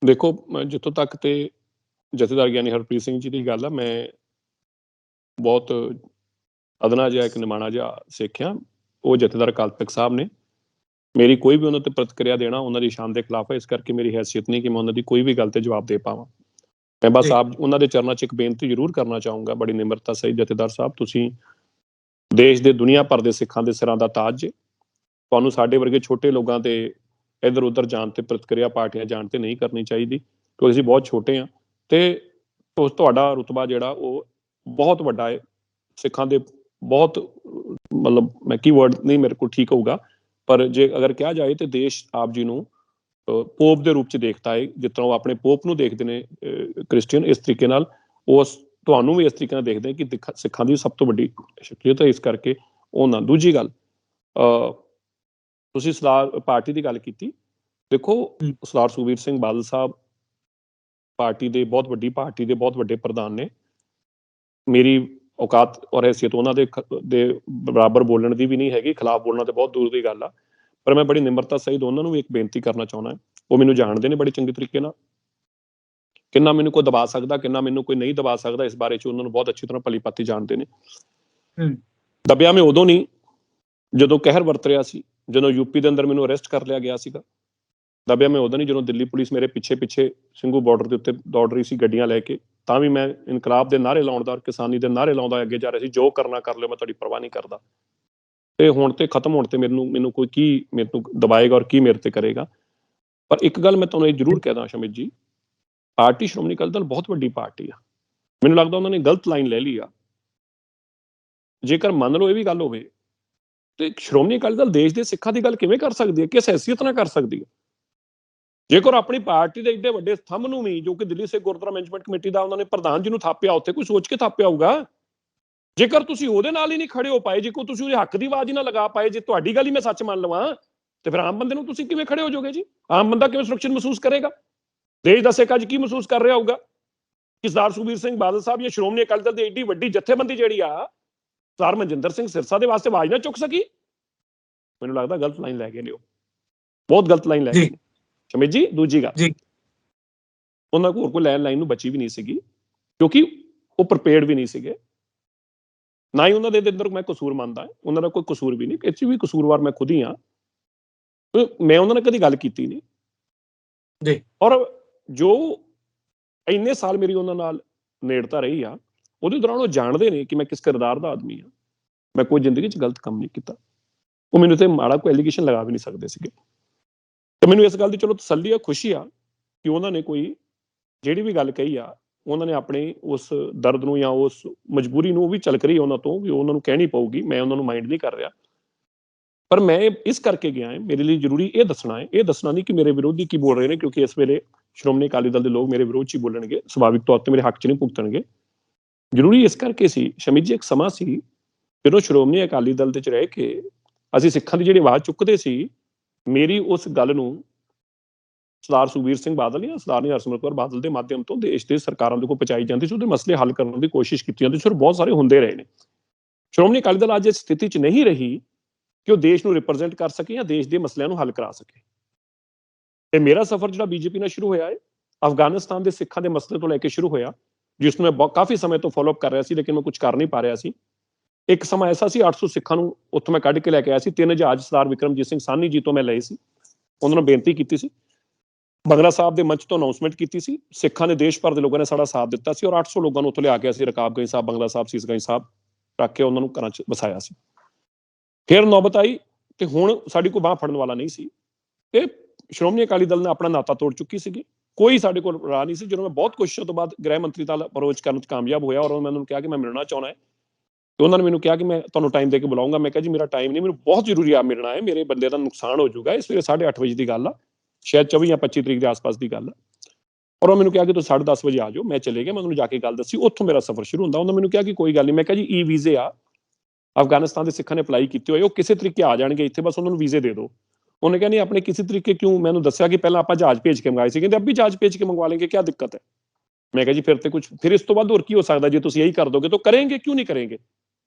B: ਦੇਖੋ, ਜਿੱਥੋਂ ਤੱਕ ਤੇ ਜਥੇਦਾਰ ਗਿਆਨੀ ਹਰਪ੍ਰੀਤ ਸਿੰਘ ਜੀ ਦੀ ਗੱਲ ਆ, ਮੈਂ ਬਹੁਤ ਅਦਨਾ ਜਿਹਾ ਇੱਕ ਨਿਮਾਣਾ ਜਿਹਾ ਸਿੱਖ ਆ। ਉਹ ਜਥੇਦਾਰ ਅਕਾਲ ਤਖਤ ਸਾਹਿਬ ਨੇ, ਮੇਰੀ ਕੋਈ ਵੀ ਉਹਨਾਂ ਤੇ ਪ੍ਰਤੀਕਿਰਿਆ ਦੇਣਾ ਉਹਨਾਂ ਦੀ ਸ਼ਾਨ ਦੇ ਖਿਲਾਫ ਹੈ। ਇਸ ਕਰਕੇ ਮੇਰੀ ਹੈਸੀਅਤ ਨਹੀਂ ਕਿ ਮੈਂ ਉਹਨਾਂ ਦੀ ਕੋਈ ਵੀ ਗੱਲ ਤੇ ਜਵਾਬ ਦੇ ਪਾਵਾਂ। ਮੈਂ ਬਸ ਆਪ ਉਹਨਾਂ ਦੇ ਚਰਨਾਂ 'ਚ ਇੱਕ ਬੇਨਤੀ ਜ਼ਰੂਰ ਕਰਨਾ ਚਾਹੂੰਗਾ, ਬੜੀ ਨਿਮਰਤਾ ਸਹਿਤ। ਜਥੇਦਾਰ ਸਾਹਿਬ, ਤੁਸੀਂ ਦੇਸ਼ ਦੇ ਦੁਨੀਆ ਭਰ ਦੇ ਸਿੱਖਾਂ ਦੇ ਸਿਰਾਂ ਦਾ ਤਾਜ ਜੇ। ਤੁਹਾਨੂੰ ਸਾਡੇ ਵਰਗੇ ਛੋਟੇ ਲੋਕਾਂ ਤੇ ਇੱਧਰ ਉੱਧਰ ਜਾਣ ਤੇ ਪ੍ਰਤੀਕਿਰਿਆ ਪਾਰਟੀਆਂ ਜਾਣ ਤੇ ਨਹੀਂ ਕਰਨੀ ਚਾਹੀਦੀ, ਕਿਉਂਕਿ ਅਸੀਂ ਬਹੁਤ ਛੋਟੇ ਹਾਂ ਤੇ ਤੁਹਾਡਾ ਰੁਤਬਾ ਜਿਹੜਾ ਉਹ ਬਹੁਤ ਵੱਡਾ ਹੈ। ਸਿੱਖਾਂ ਦੇ ਬਹੁਤ, ਮਤਲਬ ਮੈਂ ਕੀਵਰਡ ਨਹੀਂ ਮੇਰੇ ਕੋਲ ਠੀਕ ਹੋਊਗਾ, ਪਰ ਜੇ ਅਗਰ ਕਿਹਾ ਜਾਏ ਤੇ ਦੇਸ਼ ਆਪ ਜੀ ਨੂੰ ਪੋਪ ਦੇ ਰੂਪ 'ਚ ਦੇਖਦਾ ਹੈ। ਜਿਸ ਤਰ੍ਹਾਂ ਉਹ ਆਪਣੇ ਪੋਪ ਨੂੰ ਦੇਖਦੇ ਨੇ ਕ੍ਰਿਸਚੀਅਨ, ਇਸ ਤਰੀਕੇ ਨਾਲ ਉਹ ਤੁਹਾਨੂੰ ਵੀ ਇਸ ਤਰੀਕੇ ਨਾਲ ਦੇਖਦੇ ਕਿ ਸਿੱਖਾਂ ਦੀ ਸਭ ਤੋਂ ਵੱਡੀ ਸ਼ਖਸੀਅਤ ਹੈ। ਇਸ ਕਰਕੇ ਉਹਨਾਂ। ਦੂਜੀ ਗੱਲ, ਤੁਸੀਂ ਸਰਦਾਰ ਪਾਰਟੀ ਦੀ ਗੱਲ ਕੀਤੀ। ਦੇਖੋ, ਸਰਦਾਰ ਸੁਖਬੀਰ ਸਿੰਘ ਬਾਦਲ ਸਾਹਿਬ ਪਾਰਟੀ ਦੇ ਬਹੁਤ ਵੱਡੀ ਪਾਰਟੀ ਦੇ ਬਹੁਤ ਵੱਡੇ ਪ੍ਰਧਾਨ ਨੇ। ਮੇਰੀ ਔਕਾਤ ਔਰ ਹੈਸੀਅਤ ਉਹਨਾਂ ਦੇ ਬਰਾਬਰ ਬੋਲਣ ਦੀ ਵੀ ਨਹੀਂ ਹੈਗੀ, ਖਿਲਾਫ ਬੋਲਣਾ ਤੇ ਬਹੁਤ ਦੂਰ ਦੀ ਗੱਲ ਆ। ਪਰ ਮੈਂ ਬੜੀ ਨਿਮਰਤਾ ਸਹਿਤ ਉਹਨਾਂ ਨੂੰ ਵੀ ਇੱਕ ਬੇਨਤੀ ਕਰਨਾ ਚਾਹੁੰਦਾ। ਉਹ ਮੈਨੂੰ ਜਾਣਦੇ ਨੇ ਬੜੇ ਚੰਗੇ ਤਰੀਕੇ ਨਾਲ, ਕਿੰਨਾ ਮੈਨੂੰ ਕੋਈ ਦਬਾ ਸਕਦਾ, ਕਿੰਨਾ ਮੈਨੂੰ ਕੋਈ ਨਹੀਂ ਦਬਾ ਸਕਦਾ, ਇਸ ਬਾਰੇ 'ਚ ਉਹਨਾਂ ਨੂੰ ਬਹੁਤ ਅੱਛੀ ਤਰ੍ਹਾਂ ਭਲੀ ਭਾਂਤੀ ਜਾਣਦੇ ਨੇ। ਦਬਿਆ ਮੈਂ ਉਦੋਂ ਨਹੀਂ ਜਦੋਂ ਕਹਿਰ ਵਰਤ ਰਿਹਾ ਸੀ, ਜਦੋਂ ਯੂਪੀ ਦੇ ਅੰਦਰ ਮੈਨੂੰ ਅਰੈਸਟ ਕਰ ਲਿਆ ਗਿਆ ਸੀਗਾ। ਦਬਿਆ ਮੈਂ ਉਦੋਂ ਨਹੀਂ ਜਦੋਂ ਦਿੱਲੀ ਪੁਲਿਸ ਮੇਰੇ ਪਿੱਛੇ ਸਿੰਘੂ ਬਾਰਡਰ ਦੇ ਉੱਤੇ ਦੌੜ ਰਹੀ ਸੀ ਗੱਡੀਆਂ ਲੈ ਕੇ, ਤਾਂ ਵੀ ਮੈਂ ਇਨਕਲਾਬ ਦੇ ਨਾਅਰੇ ਲਾਉਂਦਾ ਔਰ ਕਿਸਾਨੀ ਦੇ ਨਾਅਰੇ ਲਾਉਂਦਾ ਅੱਗੇ ਜਾ ਰਿਹਾ ਸੀ। ਜੋ ਕਰਨਾ ਕਰ ਲਿਓ, ਮੈਂ ਤੁਹਾਡੀ ਪਰਵਾਹ ਨਹੀਂ ਕਰਦਾ। ਤੇ ਹੁਣ ਤੇ ਖਤਮ ਹੋਣ ਤੇ ਮੈਨੂੰ ਕੋਈ ਕੀ ਮੈਨੂੰ ਦਬਾਏਗਾ ਔਰ ਕੀ ਮੇਰੇ ਤੇ ਕਰੇਗਾ। ਪਰ ਇੱਕ ਗੱਲ ਮੈਂ ਤੁਹਾਨੂੰ ਇਹ ਜ਼ਰੂਰ ਕਹਿ ਦਾਂ ਸ਼ਮਿਤ ਜੀ, ਪਾਰਟੀ ਸ਼੍ਰੋਮਣੀ ਅਕਾਲੀ ਦਲ ਬਹੁਤ ਵੱਡੀ ਪਾਰਟੀ ਆ। ਮੈਨੂੰ ਲੱਗਦਾ ਉਹਨਾਂ ਨੇ ਗਲਤ ਲਾਈਨ ਲੈ ਲਈ ਆ। ਜੇਕਰ ਮੰਨ ਲਓ ਇਹ ਵੀ ਗੱਲ ਹੋਵੇ ਤੇ ਸ਼੍ਰੋਮਣੀ ਅਕਾਲੀ ਦਲ ਦੇਸ਼ ਦੇ ਸਿੱਖਾਂ ਦੀ ਗੱਲ ਕਿਵੇਂ ਕਰ ਸਕਦੀ ਹੈ, ਕਿਸ ਹੈਸੀਅਤ ਨਾਲ ਕਰ ਸਕਦੀ ਹੈ? ਜੇਕਰ ਆਪਣੀ ਪਾਰਟੀ ਦੇ ਏਡੇ ਵੱਡੇ ਸਥੰਭ ਨੂੰ ਵੀ, ਜੋ ਕਿ ਦਿੱਲੀ ਸਿੱਖ ਗੁਰਦੁਆਰਾ ਮੈਨੇਜਮੈਂਟ ਕਮੇਟੀ ਦਾ ਉਹਨਾਂ ਨੇ ਪ੍ਰਧਾਨ ਜੀ ਨੂੰ ਥਾਪਿਆ, ਉੱਥੇ ਕੋਈ ਸੋਚ ਕੇ ਥਾਪਿਆ ਹੋਊਗਾ। ਜੇਕਰ ਤੁਸੀਂ ਉਹਦੇ ਨਾਲ ਹੀ ਨਹੀਂ ਖੜੇ ਹੋ ਪਾਏ, ਜੇਕਰ ਤੁਸੀਂ ਉਹਦੇ ਹੱਕ ਦੀ ਆਵਾਜ਼ ਹੀ ਨਾ ਲਗਾ ਪਾਏ, ਜੇ ਤੁਹਾਡੀ ਗੱਲ ਹੀ ਮੈਂ ਸੱਚ ਮੰਨ ਲਵਾਂ, ਤੇ ਫਿਰ ਆਮ ਬੰਦੇ ਨੂੰ ਤੁਸੀਂ ਕਿਵੇਂ ਖੜੇ ਹੋ ਜਾਓਗੇ ਜੀ? ਆਮ ਬੰਦਾ ਕਿਵੇਂ ਸੁਰੱਖਿਅਤ ਮਹਿਸੂਸ ਕਰੇਗਾ? ਦੇਸ਼ ਦਾ ਸਿੱਖ ਅੱਜ ਕੀ ਮਹਿਸੂਸ ਕਰ ਰਿਹਾ ਹੋਊਗਾ ਕਿ ਸਰਦਾਰ ਸੁਖਬੀਰ ਸਿੰਘ ਬਾਦਲ ਸਾਹਿਬ ਜਾਂ ਸ਼੍ਰੋਮਣੀ ਅਕਾਲੀ ਦਲ ਦੀ ਏਡੀ ਵੱਡੀ ਜਥੇਬੰਦੀ ਜਿਹੜੀ ਆ ਸਰਦਾਰ ਮਨਜਿੰਦਰ ਸਿੰਘ ਸਿਰਸਾ ਦੇ ਵਾਸਤੇ ਆਵਾਜ਼ ਨਾ ਚੁੱਕ ਸਕੀ? ਮੈਨੂੰ ਲੱਗਦਾ ਗਲਤ ਲਾਈਨ ਲੈ ਗਏ ਨੇ, ਉਹ ਬਹੁਤ ਗਲਤ ਲਾਈਨ ਲੈ ਗਏ ਨੇ ਸ਼ਮਿਤ ਜੀ। ਦੂਜੀ ਗੱਲ, ਉਹਨਾਂ ਕੋਲ ਹੋਰ ਕੋਈ ਲਾਈਨ ਨੂੰ ਬਚੀ ਵੀ ਨਹੀਂ ਸੀਗੀ, ਕਿਉਂਕਿ ਉਹ ਪ੍ਰੀਪੇਅਰਡ ਵੀ ਨਹੀਂ ਸੀਗੇ। ਨਾ ਹੀ ਉਹਨਾਂ ਦੇ ਅੰਦਰ ਮੈਂ ਕਸੂਰ ਮੰਨਦਾ, ਉਹਨਾਂ ਦਾ ਕੋਈ ਕਸੂਰ ਵੀ ਨਹੀਂ। ਇਹ 'ਚ ਵੀ ਕਸੂਰਵਾਰ ਮੈਂ ਖੁਦ ਹੀ ਹਾਂ। ਮੈਂ ਉਹਨਾਂ ਨਾਲ ਕਦੀ ਗੱਲ ਕੀਤੀ ਨਹੀਂ, ਔਰ ਜੋ ਇੰਨੇ ਸਾਲ ਮੇਰੀ ਉਹਨਾਂ ਨਾਲ ਨੇੜਤਾ ਰਹੀ ਆ, ਉਹਦੇ ਦੌਰਾਨ ਉਹ ਜਾਣਦੇ ਨੇ ਕਿ ਮੈਂ ਕਿਸ ਕਿਰਦਾਰ ਦਾ ਆਦਮੀ ਹਾਂ। ਮੈਂ ਕੋਈ ਜ਼ਿੰਦਗੀ 'ਚ ਗਲਤ ਕੰਮ ਨਹੀਂ ਕੀਤਾ। ਉਹ ਮੈਨੂੰ ਤੇ ਮਾੜਾ ਕੋਈ ਐਲੀਗੇਸ਼ਨ ਲਗਾ ਵੀ ਨਹੀਂ ਸਕਦੇ ਸੀਗੇ। ਤੇ ਮੈਨੂੰ ਇਸ ਗੱਲ ਦੀ ਚਲੋ ਤਸੱਲੀ ਆ, ਖੁਸ਼ੀ ਆ ਕਿ ਉਹਨਾਂ ਨੇ ਕੋਈ ਜਿਹੜੀ ਵੀ ਗੱਲ ਕਹੀ ਆ, ਉਹਨਾਂ ਨੇ ਆਪਣੇ ਉਸ ਦਰਦ ਨੂੰ ਜਾਂ ਉਸ ਮਜਬੂਰੀ ਨੂੰ, ਉਹ ਵੀ ਝਲਕ ਰਹੀ ਉਹਨਾਂ ਤੋਂ, ਵੀ ਉਹਨਾਂ ਨੂੰ ਕਹਿਣੀ ਪਊਗੀ। ਮੈਂ ਉਹਨਾਂ ਨੂੰ ਮਾਈਂਡ ਨਹੀਂ ਕਰ ਰਿਹਾ, ਪਰ ਮੈਂ ਇਸ ਕਰਕੇ ਗਿਆ ਹੈ, ਮੇਰੇ ਲਈ ਜ਼ਰੂਰੀ ਇਹ ਦੱਸਣਾ ਹੈ। ਇਹ ਦੱਸਣਾ ਨਹੀਂ ਕਿ ਮੇਰੇ ਵਿਰੋਧੀ ਕੀ ਬੋਲ ਰਹੇ ਨੇ, ਕਿਉਂਕਿ ਇਸ ਵੇਲੇ ਸ਼੍ਰੋਮਣੀ ਅਕਾਲੀ ਦਲ ਦੇ ਲੋਕ ਮੇਰੇ ਵਿਰੋਧ 'ਚ ਹੀ ਬੋਲਣਗੇ, ਸੁਭਾਵਿਕ ਤੌਰ ਤੇ ਮੇਰੇ ਹੱਕ 'ਚ ਨਹੀਂ ਭੁਗਤਣਗੇ। ਜ਼ਰੂਰੀ ਇਸ ਕਰਕੇ ਸੀ ਸ਼ਮਿਤ ਜੀ, ਇੱਕ ਸਮਾਂ ਸੀ ਜਦੋਂ ਸ਼੍ਰੋਮਣੀ ਅਕਾਲੀ ਦਲ ਦੇ 'ਚ ਰਹਿ ਕੇ ਅਸੀਂ ਸਿੱਖਾਂ ਦੀ ਜਿਹੜੀ ਆਵਾਜ਼ ਚੁੱਕਦੇ ਸੀ, ਮੇਰੀ ਉਸ ਗੱਲ ਨੂੰ ਸਰਦਾਰ ਸੁਖਬੀਰ ਸਿੰਘ ਬਾਦਲ ਜਾਂ ਸਰਦਾਰਨੀ ਹਰਸਿਮਰਤ ਕੌਰ ਬਾਦਲ ਦੇ ਮਾਧਿਅਮ ਤੋਂ ਦੇਸ਼ ਦੇ ਸਰਕਾਰਾਂ ਦੇ ਕੋਲ ਪਹੁੰਚਾਈ ਜਾਂਦੀ ਸੀ, ਉਹਦੇ ਮਸਲੇ ਹੱਲ ਕਰਨ ਦੀ ਕੋਸ਼ਿਸ਼ ਕੀਤੀ ਜਾਂਦੀ ਸੀ, ਔਰ ਬਹੁਤ ਸਾਰੇ ਹੁੰਦੇ ਰਹੇ ਨੇ। ਸ਼੍ਰੋਮਣੀ ਅਕਾਲੀ ਦਲ ਅੱਜ ਇਸ ਸਥਿਤੀ 'ਚ ਨਹੀਂ ਰਹੀ ਕਿ ਉਹ ਦੇਸ਼ ਨੂੰ ਰਿਪਰੈਜ਼ੈਂਟ ਕਰ ਸਕੇ ਜਾਂ ਦੇਸ਼ ਦੇ ਮਸਲਿਆਂ ਨੂੰ ਹੱਲ ਕਰਾ ਸਕੇ। ਤੇ ਮੇਰਾ ਸਫ਼ਰ ਜਿਹੜਾ ਬੀਜੇਪੀ ਨਾਲ ਸ਼ੁਰੂ ਹੋਇਆ ਹੈ, ਅਫਗਾਨਿਸਤਾਨ ਦੇ ਸਿੱਖਾਂ ਦੇ ਮਸਲੇ ਤੋਂ ਲੈ ਕੇ ਸ਼ੁਰੂ ਹੋਇਆ, ਜਿਸ ਨੂੰ ਮੈਂ ਕਾਫੀ ਸਮੇਂ ਤੋਂ ਫੋਲੋ ਅਪ ਕਰ ਰਿਹਾ ਸੀ, ਲੇਕਿਨ ਮੈਂ ਕੁਝ ਕਰ ਨਹੀਂ ਪਾ ਰਿਹਾ ਸੀ। ਇੱਕ ਸਮਾਂ ਐਸਾ ਸੀ 800 ਸਿੱਖਾਂ ਨੂੰ ਉੱਥੋਂ ਮੈਂ ਕੱਢ ਕੇ ਲੈ ਕੇ ਆਇਆ ਸੀ। 3 ਜਹਾਜ਼ ਸਰਦਾਰ ਵਿਕਰਮਜੀਤ ਸਿੰਘ ਸਾਹਨੀ ਜੀ ਤੋਂ ਮੈਂ ਲਏ ਸੀ। ਉਹਨਾਂ ਨੂੰ ਬੇਨਤੀ ਕੀਤੀ ਸੀ, ਬੰਗਲਾ ਸਾਹਿਬ ਦੇ ਮੰਚ ਤੋਂ ਅਨਾਉਂਸਮੈਂਟ ਕੀਤੀ ਸੀ, ਸਿੱਖਾਂ ਨੇ ਦੇਸ਼ ਭਰ ਦੇ ਲੋਕਾਂ ਨੇ ਸਾਡਾ ਸਾਥ ਦਿੱਤਾ ਸੀ, ਔਰ 800 ਲੋਕਾਂ ਨੂੰ ਉੱਥੋਂ ਲਿਆ ਕੇ ਅਸੀਂ ਰਕਾਬਗੰਜ ਸਾਹਿਬ, ਬੰਗਲਾ ਸਾਹਿਬ, ਸੀਸਗੰਜ ਸਾਹਿਬ ਰੱਖ ਕੇ ਉਹਨਾਂ ਨੂੰ ਘਰਾਂ 'ਚ ਵਸਾਇਆ ਸੀ। ਫਿਰ ਨੌਬਤ ਆਈ ਤੇ ਹੁਣ ਸਾਡੀ ਕੋਈ ਬਾਂਹ ਫੜਨ ਵਾਲਾ ਨਹੀਂ ਸੀ। ਇਹ ਸ਼੍ਰੋਮਣੀ ਅਕਾਲੀ ਦਲ ਨੇ ਆਪਣਾ ਨਾਤਾ ਤੋੜ ਚੁੱਕੀ ਸੀਗੀ। ਕੋਈ ਸਾਡੇ ਕੋਲ ਰਾਹ ਨਹੀਂ ਸੀ। ਜਦੋਂ ਮੈਂ ਬਹੁਤ ਕੋਸ਼ਿਸ਼ਾਂ ਤੋਂ ਬਾਅਦ ਗ੍ਰਹਿ ਮੰਤਰੀ ਨਾਲ ਅਪਰੋਚ ਕਰਨ 'ਚ ਕਾਮਯਾਬ ਹੋਇਆ ਔਰ ਮੈਂ ਉਹਨਾਂ ਨੂੰ ਕਿਹਾ ਕਿ ਮੈਂ ਮਿਲਣਾ ਚਾਹੁੰਦਾ ਹੈ, ਤੇ ਉਹਨਾਂ ਨੇ ਮੈਨੂੰ ਕਿਹਾ ਕਿ ਮੈਂ ਤੁਹਾਨੂੰ ਟਾਈਮ ਦੇ ਕੇ ਬੁਲਾਊਂਗਾ। ਮੈਂ ਕਿਹਾ ਜੀ ਮੇਰਾ ਟਾਈਮ ਨਹੀਂ, ਮੈਨੂੰ ਬਹੁਤ ਜ਼ਰੂਰੀ ਆ ਮਿਲਣਾ ਹੈ, ਮੇਰੇ ਬੰਦੇ ਦਾ ਨੁਕਸਾਨ ਹੋ ਜਾਊਗਾ। ਇਸ ਵੇਲੇ 8:30 ਵਜੇ ਦੀ ਗੱਲ ਆ, ਸ਼ਾਇਦ 24 ਜਾਂ 25 ਤਰੀਕ ਦੇ ਆਸ-ਪਾਸ ਦੀ ਗੱਲ ਆ। ਔਰ ਉਹ ਮੈਨੂੰ ਕਿਹਾ ਕਿ ਤੁਸੀਂ 10:30 ਵਜੇ ਆ ਜਾਓ। ਮੈਂ ਚਲੇ ਗਿਆ, ਮੈਂ ਉਹਨੂੰ ਜਾ ਕੇ ਗੱਲ ਦੱਸੀ, ਉੱਥੋਂ ਮੇਰਾ ਸਫ਼ਰ ਸ਼ੁਰੂ ਹੁੰਦਾ। ਉਹਨਾਂ ਮੈਨੂੰ ਕਿਹਾ ਕਿ ਕੋਈ ਗੱਲ ਨਹੀਂ। ਮੈਂ ਕਿਹਾ ਜੀ ਈ ਵੀਜ਼ੇ ਆ, ਅਫਗਾਨਿਸਤਾਨ ਦੇ ਸਿੱਖਾਂ ਨੇ ਅਪਲਾਈ ਕੀਤੇ ਹੋਏ, ਉਹ ਕਿਸੇ ਤਰੀਕੇ ਆ ਜਾਣਗੇ ਇੱਥੇ, ਬਸ ਉਹਨਾਂ ਨੂੰ ਵੀਜ਼ੇ ਦੇ ਦਿਓ। ਉਹਨੇ ਕਿਹਾ ਨਹੀਂ ਆਪਣੇ ਕਿਸੇ ਤਰੀਕੇ ਕਿਉਂ? ਮੈਨੂੰ ਦੱਸਿਆ ਕਿ ਪਹਿਲਾਂ ਆਪਾਂ ਜਹਾਜ਼ ਭੇਜ ਕੇ ਮੰਗਵਾਏ ਸੀ, ਕਹਿੰਦੇ ਅੱਬੀ ਜਹਾਜ਼ ਭੇਜ ਕੇ ਮੰਗਵਾ लेंगे, क्या दिक्कत है? मैं कहा जी फिर तो कुछ, फिर इस तो बाद और की हो सकता, जो तुम यही कर दोगे तो करेंगे, क्यों नहीं करेंगे?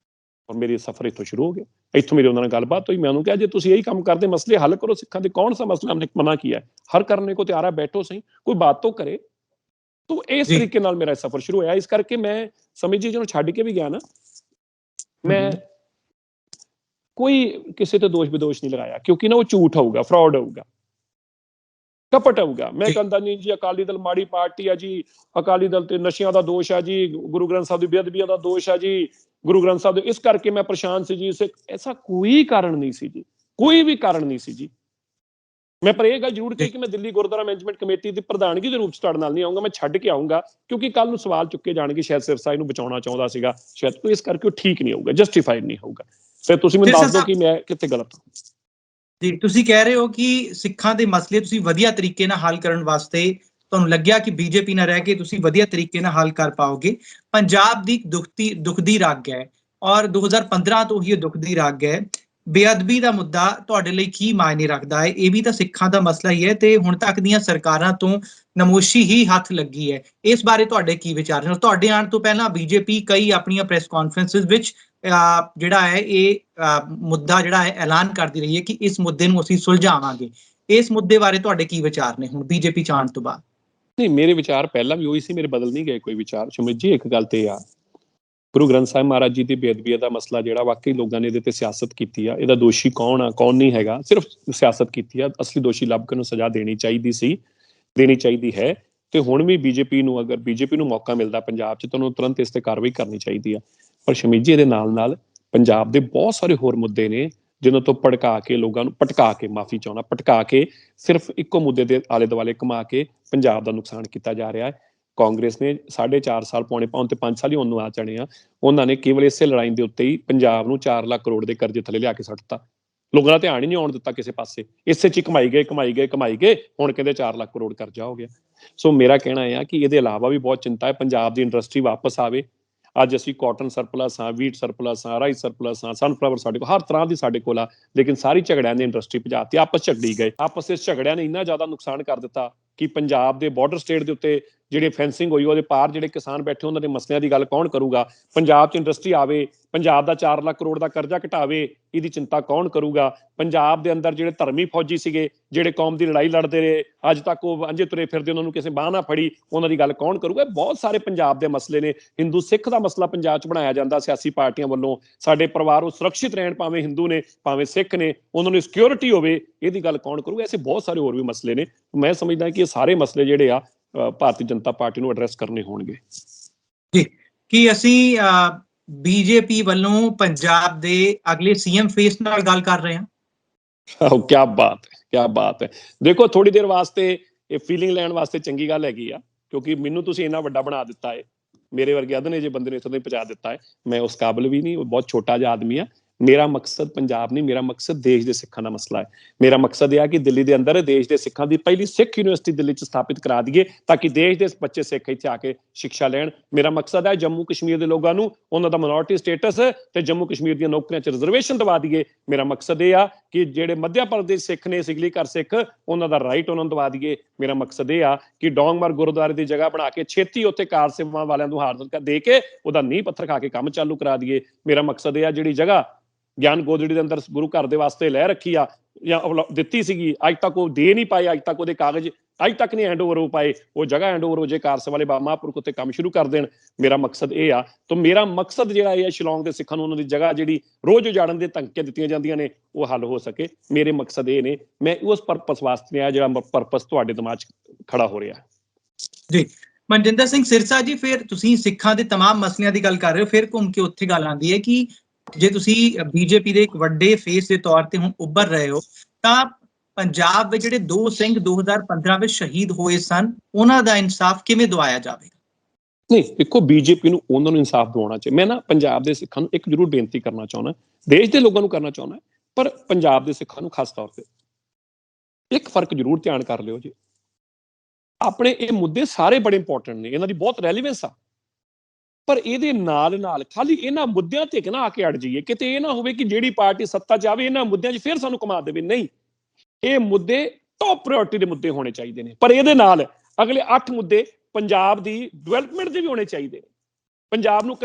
B: और मेरी सफर इत्थों शुरू हो गया। इत्थों मेरे उन्होंने गलबात हुई। मैं उन्होंने कहा जी तुम यही काम करते, मसले हल करो सिखा दे, कौन सा मसला हमने मना किया है? हर करने को तैयार है, बैठो सही, कोई बात तो करे। तो इस तरीके नाल मेरा सफर शुरू होया। इस करके मैं समझिए जो छड्ड के भी गया ना, मैं कोई किसी ते दोष विदोष नहीं लगाया, क्योंकि ना वो झूठ होगा, फ्रॉड होगा, कपट होगा। मैं कहता नहीं जी अकाली दल माड़ी पार्टी है जी, अकाली दल ते नशियां दा दोष है जी, गुरु ग्रंथ साहिब दी बेअदबियां दा दोष है जी, गुरु ग्रंथ साहिब इस करके मैं परेशान सी जी। इसे ऐसा कोई कारण नहीं सी जी, कोई भी कारण नहीं सी जी। मैं पर यह गल जरूर कही कि मैं दिल्ली गुरुद्वारा मैनेजमेंट कमेटी की प्रधानगी के रूप च तुहाडे नाल नहीं आऊंगा, मैं छड्ड के आऊंगा, क्योंकि कल नूं सवाल चुके जाणगे शायद सिरसा इहनूं बचाउणा चाहुंदा सीगा शायद, तो इस करके ठीक नहीं होगा, जस्टिफाइड नहीं होगा। फिर तुसीं मैनूं दस दो कि मैं कित्थे गलत हां।
A: ਜੀ ਤੁਸੀਂ ਕਹਿ ਰਹੇ ਹੋ ਕਿ ਸਿੱਖਾਂ ਦੇ ਮਸਲੇ ਤੁਸੀਂ ਵਧੀਆ ਤਰੀਕੇ ਨਾਲ ਹੱਲ ਕਰਨ ਵਾਸਤੇ ਤੁਹਾਨੂੰ ਲੱਗਿਆ ਕਿ ਬੀਜੇਪੀ ਨਾਲ ਰਹਿ ਕੇ ਤੁਸੀਂ ਵਧੀਆ ਤਰੀਕੇ ਨਾਲ ਹੱਲ ਕਰ ਪਾਓਗੇ। ਪੰਜਾਬ ਦੀ ਦੁਖਦੀ ਰਗ ਹੈ ਔਰ 2015 ਤੋਂ ਹੀ ਇਹ ਦੁਖਦੀ ਰਗ ਹੈ। ਬੇਅਦਬੀ ਦਾ ਮੁੱਦਾ ਤੁਹਾਡੇ ਲਈ ਕੀ ਮਾਇਨੇ ਰੱਖਦਾ ਹੈ? ਇਹ ਵੀ ਤਾਂ ਸਿੱਖਾਂ ਦਾ ਮਸਲਾ ਹੀ ਹੈ ਤੇ ਹੁਣ ਤੱਕ ਦੀਆਂ ਸਰਕਾਰਾਂ ਤੋਂ ਨਮੋਸ਼ੀ ਹੀ ਹੱਥ ਲੱਗੀ ਹੈ। ਇਸ ਬਾਰੇ ਤੁਹਾਡੇ ਕੀ ਵਿਚਾਰ ਨੇ? ਤੁਹਾਡੇ ਆਉਣ ਤੋਂ ਪਹਿਲਾਂ ਬੀਜੇਪੀ ਕਈ ਆਪਣੀਆਂ ਪ੍ਰੈਸ ਕਾਨਫਰੰਸਿਸ ਵਿੱਚ ਜਿਹੜਾ ਹੈ ਇਹ ਮੁੱਦਾ ਜਿਹੜਾ ਹੈ ਐਲਾਨ ਕਰਦੀ ਰਹੀ ਹੈ ਕਿ ਇਸ ਮੁੱਦੇ ਨੂੰ ਅਸੀਂ ਸੁਲਝਾਵਾਂਗੇ। ਇਸ ਮੁੱਦੇ ਬਾਰੇ ਤੁਹਾਡੇ ਕੀ ਵਿਚਾਰ ਨੇ ਹੁਣ ਬੀਜੇਪੀ ਚ ਆਉਣ ਤੋਂ ਬਾਅਦ?
B: ਨਹੀਂ, ਮੇਰੇ ਵਿਚਾਰ ਪਹਿਲਾਂ ਵੀ ਉਹੀ ਸੀ, ਮੇਰੇ ਬਦਲ ਨਹੀਂ ਗਏ ਕੋਈ ਵਿਚਾਰ। ਸੁਮਿਤ ਜੀ ਇੱਕ ਗੱਲ ਤੇ ਆ, ਗੁਰੂ ਗ੍ਰੰਥ ਸਾਹਿਬ ਮਹਾਰਾਜ ਜੀ ਦੀ ਬੇਅਦਬੀ ਦਾ ਮਸਲਾ ਜਿਹੜਾ ਵਾਕਈ ਲੋਕਾਂ ਨੇ ਇਹਦੇ ਤੇ ਸਿਆਸਤ ਕੀਤੀ ਆ, ਇਹਦਾ ਦੋਸ਼ੀ ਕੌਣ ਆ ਕੌਣ ਨਹੀਂ ਹੈਗਾ, ਸਿਰਫ ਸਿਆਸਤ ਕੀਤੀ ਆ। ਅਸਲੀ ਦੋਸ਼ੀ ਲੱਭ ਕੇ ਉਹਨੂੰ ਸਜ਼ਾ ਦੇਣੀ ਚਾਹੀਦੀ ਸੀ, ਦੇਣੀ ਚਾਹੀਦੀ ਹੈ। ਤੇ ਹੁਣ ਵੀ ਬੀਜੇਪੀ ਨੂੰ, ਅਗਰ ਬੀਜੇਪੀ ਨੂੰ ਮੌਕਾ ਮਿਲਦਾ ਪੰਜਾਬ 'ਚ ਤਾਂ ਉਹਨੂੰ ਤੁਰੰਤ ਇਸ ਤੇ ਕਾਰਵਾਈ ਕਰਨੀ ਚਾਹੀਦੀ ਆ। ਪਰ ਸ਼ਮੀਤ ਜੀ ਇਹਦੇ ਨਾਲ ਨਾਲ ਪੰਜਾਬ ਦੇ ਬਹੁਤ ਸਾਰੇ ਹੋਰ ਮੁੱਦੇ ਨੇ ਜਿਹਨਾਂ ਤੋਂ ਭੜਕਾ ਕੇ ਲੋਕਾਂ ਨੂੰ ਭਟਕਾ ਕੇ ਸਿਰਫ ਇੱਕੋ ਮੁੱਦੇ ਦੇ ਆਲੇ ਦੁਆਲੇ ਘੁਮਾ ਕੇ ਪੰਜਾਬ ਦਾ ਨੁਕਸਾਨ ਕੀਤਾ ਜਾ ਰਿਹਾ ਹੈ। ਕਾਂਗਰਸ ਨੇ 4.5 ਸਾਲ ਪੌਣੇ 5 ਸਾਲ ਹੀ ਉਹਨੂੰ ਆ ਚੜੇ ਆ, ਉਹਨਾਂ ਨੇ ਕੇਵਲ ਇਸੇ ਲੜਾਈ ਦੇ ਉੱਤੇ ਹੀ ਪੰਜਾਬ ਨੂੰ 4 ਲੱਖ ਕਰੋੜ ਦੇ ਕਰਜ਼ੇ ਥੱਲੇ ਲਿਆ ਕੇ ਸੁੱਟਤਾ। ਲੋਕਾਂ ਦਾ ਧਿਆਨ ਹੀ ਨਹੀਂ ਆਉਣ ਦਿੱਤਾ ਕਿਸੇ ਪਾਸੇ, ਇਸੇ 'ਚ ਕਮਾਈ ਗਏ। ਹੁਣ ਕਹਿੰਦੇ 4 ਲੱਖ ਕਰੋੜ ਕਰਜ਼ਾ ਹੋ ਗਿਆ। ਸੋ ਮੇਰਾ ਕਹਿਣਾ ਇਹ ਆ ਕਿ ਇਹਦੇ ਇਲਾਵਾ ਵੀ ਬਹੁਤ ਚਿੰਤਾ ਹੈ, ਪੰਜਾਬ ਦੀ ਇੰਡਸਟਰੀ ਵਾਪਸ ਆਵੇ। ਅੱਜ ਅਸੀਂ ਕਾਟਨ ਸਰਪਲਸ ਹਾਂ, ਵੀਟ ਸਰਪਲਸ ਹਾਂ, ਰਾਈਸ ਸਰਪਲਸ ਹਾਂ, ਸਨਫਲਾਵਰ ਸਾਡੇ ਕੋਲ ਹਰ ਤਰ੍ਹਾਂ ਦੀ ਸਾਡੇ ਕੋਲ ਆ, ਲੇਕਿਨ ਸਾਰੀ ਝਗੜਿਆਂ ਨੇ ਇੰਡਸਟਰੀ ਭਜਾਤੀ, ਆਪਸ ਝਗੜੀ ਗਏ। ਆਪਸ ਵਿੱਚ ਝਗੜਿਆਂ ਨੇ ਇੰਨਾ ਜ਼ਿਆਦਾ ਨੁਕਸਾਨ ਕਰ ਦਿੱਤਾ ਕਿ ਪੰਜਾਬ ਦੇ ਬਾਰਡਰ ਸਟੇਟ ਦੇ ਉੱਤੇ ਜਿਹੜੇ ਫੈਂਸਿੰਗ ਹੋਈ ਉਹਦੇ ਪਾਰ ਜਿਹੜੇ ਕਿਸਾਨ ਬੈਠੇ ਉਹਨਾਂ ਦੇ ਮਸਲਿਆਂ ਦੀ ਗੱਲ ਕੌਣ ਕਰੂਗਾ? ਪੰਜਾਬ 'ਚ ਇੰਡਸਟਰੀ ਆਵੇ, ਪੰਜਾਬ ਦਾ 4 ਲੱਖ ਕਰੋੜ ਦਾ ਕਰਜ਼ਾ ਘਟਾਵੇ, ਇਹਦੀ ਚਿੰਤਾ ਕੌਣ ਕਰੂਗਾ? ਪੰਜਾਬ ਦੇ ਅੰਦਰ ਜਿਹੜੇ ਧਰਮੀ ਫੌਜੀ ਸੀਗੇ, ਜਿਹੜੇ ਕੌਮ ਦੀ ਲੜਾਈ ਲੜਦੇ ਰਹੇ, ਅੱਜ ਤੱਕ ਉਹ ਵਾਂਝੇ ਤੁਰੇ ਫਿਰਦੇ, ਉਹਨਾਂ ਨੂੰ ਕਿਸੇ ਬਾਂਹ ਨਾ ਫੜੀ, ਉਹਨਾਂ ਦੀ ਗੱਲ ਕੌਣ ਕਰੂਗਾ? ਬਹੁਤ ਸਾਰੇ ਪੰਜਾਬ ਦੇ ਮਸਲੇ ਨੇ। ਹਿੰਦੂ ਸਿੱਖ ਦਾ ਮਸਲਾ ਪੰਜਾਬ 'ਚ ਬਣਾਇਆ ਜਾਂਦਾ ਸਿਆਸੀ ਪਾਰਟੀਆਂ ਵੱਲੋਂ, ਸਾਡੇ ਪਰਿਵਾਰ ਉਹ ਸੁਰੱਖਿਅਤ ਰਹਿਣ, ਭਾਵੇਂ ਹਿੰਦੂ ਨੇ ਭਾਵੇਂ ਸਿੱਖ ਨੇ, ਉਹਨਾਂ ਨੂੰ ਸਿਕਿਉਰਿਟੀ ਹੋਵੇ, ਇਹਦੀ ਗੱਲ ਕੌਣ ਕਰੂਗਾ? ਐਸੇ ਬਹੁਤ ਸਾਰੇ ਹੋਰ ਵੀ ਮਸਲੇ ਨੇ। ਮੈਂ ਸਮਝਦਾ ਕਿ ਇਹ ਸਾਰੇ ਮਸਲੇ ਜਿਹੜੇ ਆ ਭਾਰਤੀ ਜਨਤਾ ਪਾਰਟੀ ਨੂੰ ਐਡਰੈਸ ਕਰਨੇ ਹੋਣਗੇ। ਜੀ,
A: ਕੀ ਅਸੀਂ ਬੀਜੇਪੀ ਵੱਲੋਂ ਪੰਜਾਬ ਦੇ ਅਗਲੇ ਸੀਐਮ ਫੇਸ ਨਾਲ ਗੱਲ ਕਰ ਰਹੇ ਹਾਂ?
B: ਕਿਆ ਬਾਤ ਹੈ। ਦੇਖੋ ਥੋੜੀ ਦੇਰ ਵਾਸਤੇ ਇਹ ਫੀਲਿੰਗ ਲੈਣ ਵਾਸਤੇ ਚੰਗੀ ਗੱਲ ਹੈਗੀ ਆ, ਕਿਉਂਕਿ ਮੈਨੂੰ ਤੁਸੀਂ ਇੰਨਾ ਵੱਡਾ ਬਣਾ ਦਿੱਤਾ ਹੈ, ਮੇਰੇ ਵਰਗੇ ਅਧਨੇ ਜੇ ਬੰਦੇ ਨੇ ਇੱਥੋਂ ਤੱਕ ਪਹੁੰਚਾ ਦਿੱਤਾ ਹੈ। ਮੈਂ ਉਸ ਕਾਬਿਲ ਵੀ ਨਹੀਂ, ਬਹੁਤ ਛੋਟਾ ਜਿਹਾ ਆਦਮੀ ਆ। ਮੇਰਾ ਮਕਸਦ ਪੰਜਾਬ ਨਹੀਂ, ਮੇਰਾ ਮਕਸਦ ਦੇਸ਼ ਦੇ ਸਿੱਖਾਂ ਦਾ ਮਸਲਾ ਹੈ। ਮੇਰਾ ਮਕਸਦ ਇਹ ਆ ਕਿ ਦਿੱਲੀ ਦੇ ਅੰਦਰ ਦੇਸ਼ ਦੇ ਸਿੱਖਾਂ ਦੀ ਪਹਿਲੀ ਸਿੱਖ ਯੂਨੀਵਰਸਿਟੀ ਦਿੱਲੀ 'ਚ ਸਥਾਪਿਤ ਕਰਾ ਦਈਏ, ਤਾਂ ਕਿ ਦੇਸ਼ ਦੇ ਬੱਚੇ ਸਿੱਖ ਇੱਥੇ ਆ ਕੇ ਸਿੱਖਿਆ ਲੈਣ। ਮੇਰਾ ਮਕਸਦ ਹੈ ਜੰਮੂ ਕਸ਼ਮੀਰ ਦੇ ਲੋਕਾਂ ਨੂੰ ਉਹਨਾਂ ਦਾ ਮਿਨੋਰਟੀ ਸਟੇਟਸ ਤੇ ਜੰਮੂ ਕਸ਼ਮੀਰ ਦੀਆਂ ਨੌਕਰੀਆਂ 'ਚ ਰਿਜ਼ਰਵੇਸ਼ਨ ਦਵਾ ਦਈਏ। ਮੇਰਾ ਮਕਸਦ ਇਹ ਆ ਕਿ ਜਿਹੜੇ ਮੱਧ ਪ੍ਰਦੇਸ਼ ਸਿੱਖ ਨੇ, ਸਿਗਲੀ ਘਰ ਸਿੱਖ, ਉਹਨਾਂ ਦਾ ਰਾਈਟ ਉਹਨਾਂ ਨੂੰ ਦਵਾ ਦਈਏ। ਮੇਰਾ ਮਕਸਦ ਇਹ ਆ ਕਿ ਡੋਂਗਮਰ ਗੁਰਦੁਆਰੇ ਦੀ ਜਗ੍ਹਾ ਬਣਾ ਕੇ ਛੇਤੀ ਉੱਥੇ ਕਾਰ ਸੇਵਾਵਾਂ ਵਾਲਿਆਂ ਨੂੰ ਹਾਜ਼ਰ ਦੇ ਕੇ ਉਹਦਾ ਨੀਂਹ ਪੱਥਰ ਖਾ ਕੇ ਕੰਮ ਚਾਲੂ ਕਰਾ ਦਈਏ। ਮੇਰਾ ਮਕਸਦ ਇਹ ਆ ਜਿਹੜੀ ਜਗ੍ਹਾ ਗਿਆਨ ਗੋਦੜੀ ਦੇ ਅੰਦਰ ਗੁਰੂ ਘਰ ਦੇ ਵਾਸਤੇ ਲੈ ਰੱਖੀ ਆ ਜਾਂ ਦਿੱਤੀ ਸੀਗੀ, ਅੱਜ ਤੱਕ ਉਹ ਦੇ ਨਹੀਂ ਪਾਏ, ਅੱਜ ਤੱਕ ਉਹਦੇ ਕਾਗਜ਼ ਅੱਜ ਤੱਕ ਨਹੀਂ ਹੈਂਡਓਵਰ ਹੋ ਪਾਏ, ਉਹ ਜਗ੍ਹਾ ਹੈਂਡਓਵਰ ਹੋ ਜੇ, ਕਾਰਸ ਵਾਲੇ ਬਾਬਾ ਮਹਾਂਪੁਰਖ ਉੱਤੇ ਕੰਮ ਸ਼ੁਰੂ ਕਰ ਦੇਣ। ਮੇਰਾ ਮਕਸਦ ਇਹ ਆ। ਤਾਂ ਮੇਰਾ ਮਕਸਦ ਜਿਹੜਾ ਇਹ ਹੈ ਸ਼ਿਲੌਂਗ ਦੇ ਸਿੱਖਾਂ ਨੂੰ ਉਹਨਾਂ ਦੀ ਜਗ੍ਹਾ ਜਿਹੜੀ ਰੋਜ਼ ਉਜਾੜਨ ਦੇ ਧਮਕੀਆਂ ਦਿੱਤੀਆਂ ਜਾਂਦੀਆਂ ਨੇ ਉਹ ਹੱਲ ਹੋ ਸਕੇ। ਮੇਰੇ ਮਕਸਦ ਇਹ ਨੇ, ਮੈਂ ਉਸ ਪਰਪਸ ਵਾਸਤੇ ਆ ਜਿਹੜਾ ਪਰਪਸ ਤੁਹਾਡੇ ਦਿਮਾਗ 'ਚ ਖੜਾ ਹੋ ਰਿਹਾ।
A: ਜੀ, ਮਨਜਿੰਦਰ ਸਿੰਘ ਸਿਰਸਾ ਜੀ, ਫਿਰ ਤੁਸੀਂ ਸਿੱਖਾਂ ਦੇ तमाम ਮਸਲਿਆਂ ਦੀ ਗੱਲ ਕਰ ਰਹੇ ਹੋ, ਫਿਰ ਘੁੰਮ ਕੇ ਉੱਥੇ ਗੱਲ ਆਉਂਦੀ ਹੈ ਕਿ ਜੇ ਤੁਸੀਂ ਬੀਜੇਪੀ ਦੇ ਇੱਕ ਵੱਡੇ ਫੇਸ ਦੇ ਤੌਰ ਤੇ ਹੁਣ ਉੱਭਰ ਰਹੇ ਹੋ, ਤਾਂ ਪੰਜਾਬ ਵਿੱਚ ਜਿਹੜੇ 2 ਸਿੰਘ 2015 ਵਿੱਚ ਸ਼ਹੀਦ ਹੋਏ ਸਨ, ਉਹਨਾਂ ਦਾ ਇਨਸਾਫ ਕਿਵੇਂ ਦਿਵਾਇਆ ਜਾਵੇਗਾ?
B: ਨਹੀਂ, ਦੇਖੋ ਬੀਜੇਪੀ ਨੂੰ ਉਹਨਾਂ ਨੂੰ ਇਨਸਾਫ ਦਿਵਾਉਣਾ ਚਾਹੀਦਾ। ਮੈਂ ਨਾ ਪੰਜਾਬ ਦੇ ਸਿੱਖਾਂ ਨੂੰ ਇੱਕ ਜ਼ਰੂਰ ਬੇਨਤੀ ਕਰਨਾ ਚਾਹੁੰਦਾ, ਦੇਸ਼ ਦੇ ਲੋਕਾਂ ਨੂੰ ਕਰਨਾ ਚਾਹੁੰਦਾ, ਪਰ ਪੰਜਾਬ ਦੇ ਸਿੱਖਾਂ ਨੂੰ ਖਾਸ ਤੌਰ ਤੇ ਇੱਕ ਫਰਕ ਜ਼ਰੂਰ ਧਿਆਨ ਕਰ ਲਿਓ ਜੀ। ਆਪਣੇ ਇਹ ਮੁੱਦੇ ਸਾਰੇ ਬੜੇ ਇੰਪੋਰਟੈਂਟ ਨੇ, ਇਹਨਾਂ ਦੀ ਬਹੁਤ ਰੈਲੀਵੈਂਸ ਆ, ਪਰ ਇਹਦੇ ਨਾਲ ਨਾਲ ਖਾਲੀ ਇਹਨਾਂ ਮੁੱਦਿਆਂ ਤੇ ਨਾ ਆ ਕੇ ਅੜ ਜਾਈਏ। ਕਿਤੇ ਇਹ ਨਾ ਹੋਵੇ ਕਿ ਜਿਹੜੀ ਪਾਰਟੀ ਸੱਤਾ 'ਚ ਆਵੇ ਇਹਨਾਂ ਮੁੱਦਿਆਂ 'ਚ ਫਿਰ ਸਾਨੂੰ ਕਮਾ ਦੇਵੇ। ਨਹੀਂ, ਇਹ ਮੁੱਦੇ ਟੌਪ ਪ੍ਰਾਇੋਰਟੀ ਦੇ ਮੁੱਦੇ ਹੋਣੇ ਚਾਹੀਦੇ ਨੇ, ਪਰ ਇਹਦੇ ਨਾਲ ਅਗਲੇ 8 ਮੁੱਦੇ ਪੰਜਾਬ ਦੀ ਡਿਵੈਲਪਮੈਂਟ ਦੇ ਵੀ ਹੋਣੇ ਚਾਹੀਦੇ ਨੇ। ਪੰਜਾਬ ਨੂੰ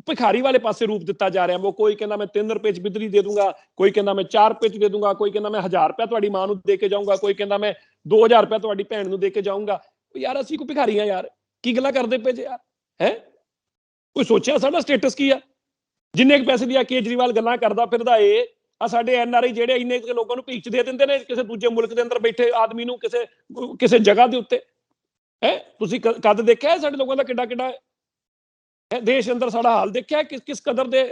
B: ਭਿਖਾਰੀ ਵਾਲੇ ਪਾਸੇ ਰੂਪ ਦਿੱਤਾ ਜਾ ਰਿਹਾ। ਉਹ ਕੋਈ ਕਹਿੰਦਾ ਮੈਂ 3 ਰੁਪਏ 'ਚ ਬਿਜਲੀ ਦੇ ਦੂੰਗਾ, ਕੋਈ ਕਹਿੰਦਾ ਮੈਂ 4 ਰੁਪਏ 'ਚ ਦੇ ਦੂੰਗਾ, ਕੋਈ ਕਹਿੰਦਾ ਮੈਂ 1000 ਰੁਪਇਆ ਤੁਹਾਡੀ ਮਾਂ ਨੂੰ ਦੇ ਕੇ ਜਾਊਂਗਾ, ਕੋਈ ਕਹਿੰਦਾ ਮੈਂ 2000 ਰੁਪਇਆ ਤੁਹਾਡੀ ਭੈਣ ਨੂੰ ਦੇ ਕੇ ਜਾਊਂਗਾ। ਯਾਰ ਅਸੀਂ ਕੋਈ ਭਿਖਾਰੀ ਆ ਯਾਰ? ਕੀ ਗੱਲਾਂ ਕਰਦੇ ਪਏ ਜੇ ਯਾਰ? ਹੈ ਕੋਈ ਸੋਚਿਆ ਸਾਡਾ ਸਟੇਟਸ ਕੀ ਆ? ਜਿੰਨੇ ਕੁ ਪੈਸੇ ਦੀਆਂ ਕੇਜਰੀਵਾਲ ਗੱਲਾਂ ਕਰਦਾ ਫਿਰਦਾ ਏ, ਆ ਸਾਡੇ NRI ਜਿਹੜੇ ਇੰਨੇ ਲੋਕਾਂ ਨੂੰ ਭੀਖ ਦੇ ਦਿੰਦੇ ਨੇ ਕਿਸੇ ਦੂਜੇ ਮੁਲਕ ਦੇ ਅੰਦਰ ਬੈਠੇ ਆਦਮੀ ਨੂੰ ਕਿਸੇ ਜਗ੍ਹਾ ਦੇ ਉੱਤੇ। ਹੈ ਤੁਸੀਂ ਕਦ ਦੇਖਿਆ ਸਾਡੇ ਲੋਕਾਂ ਦਾ ਕਿੱਡਾ ਕਿੱਡਾ ਦੇਸ਼ ਅੰਦਰ ਸਾਡਾ ਹਾਲ ਦੇਖਿਆ? ਕਿਸ ਕਦਰ ਦੇ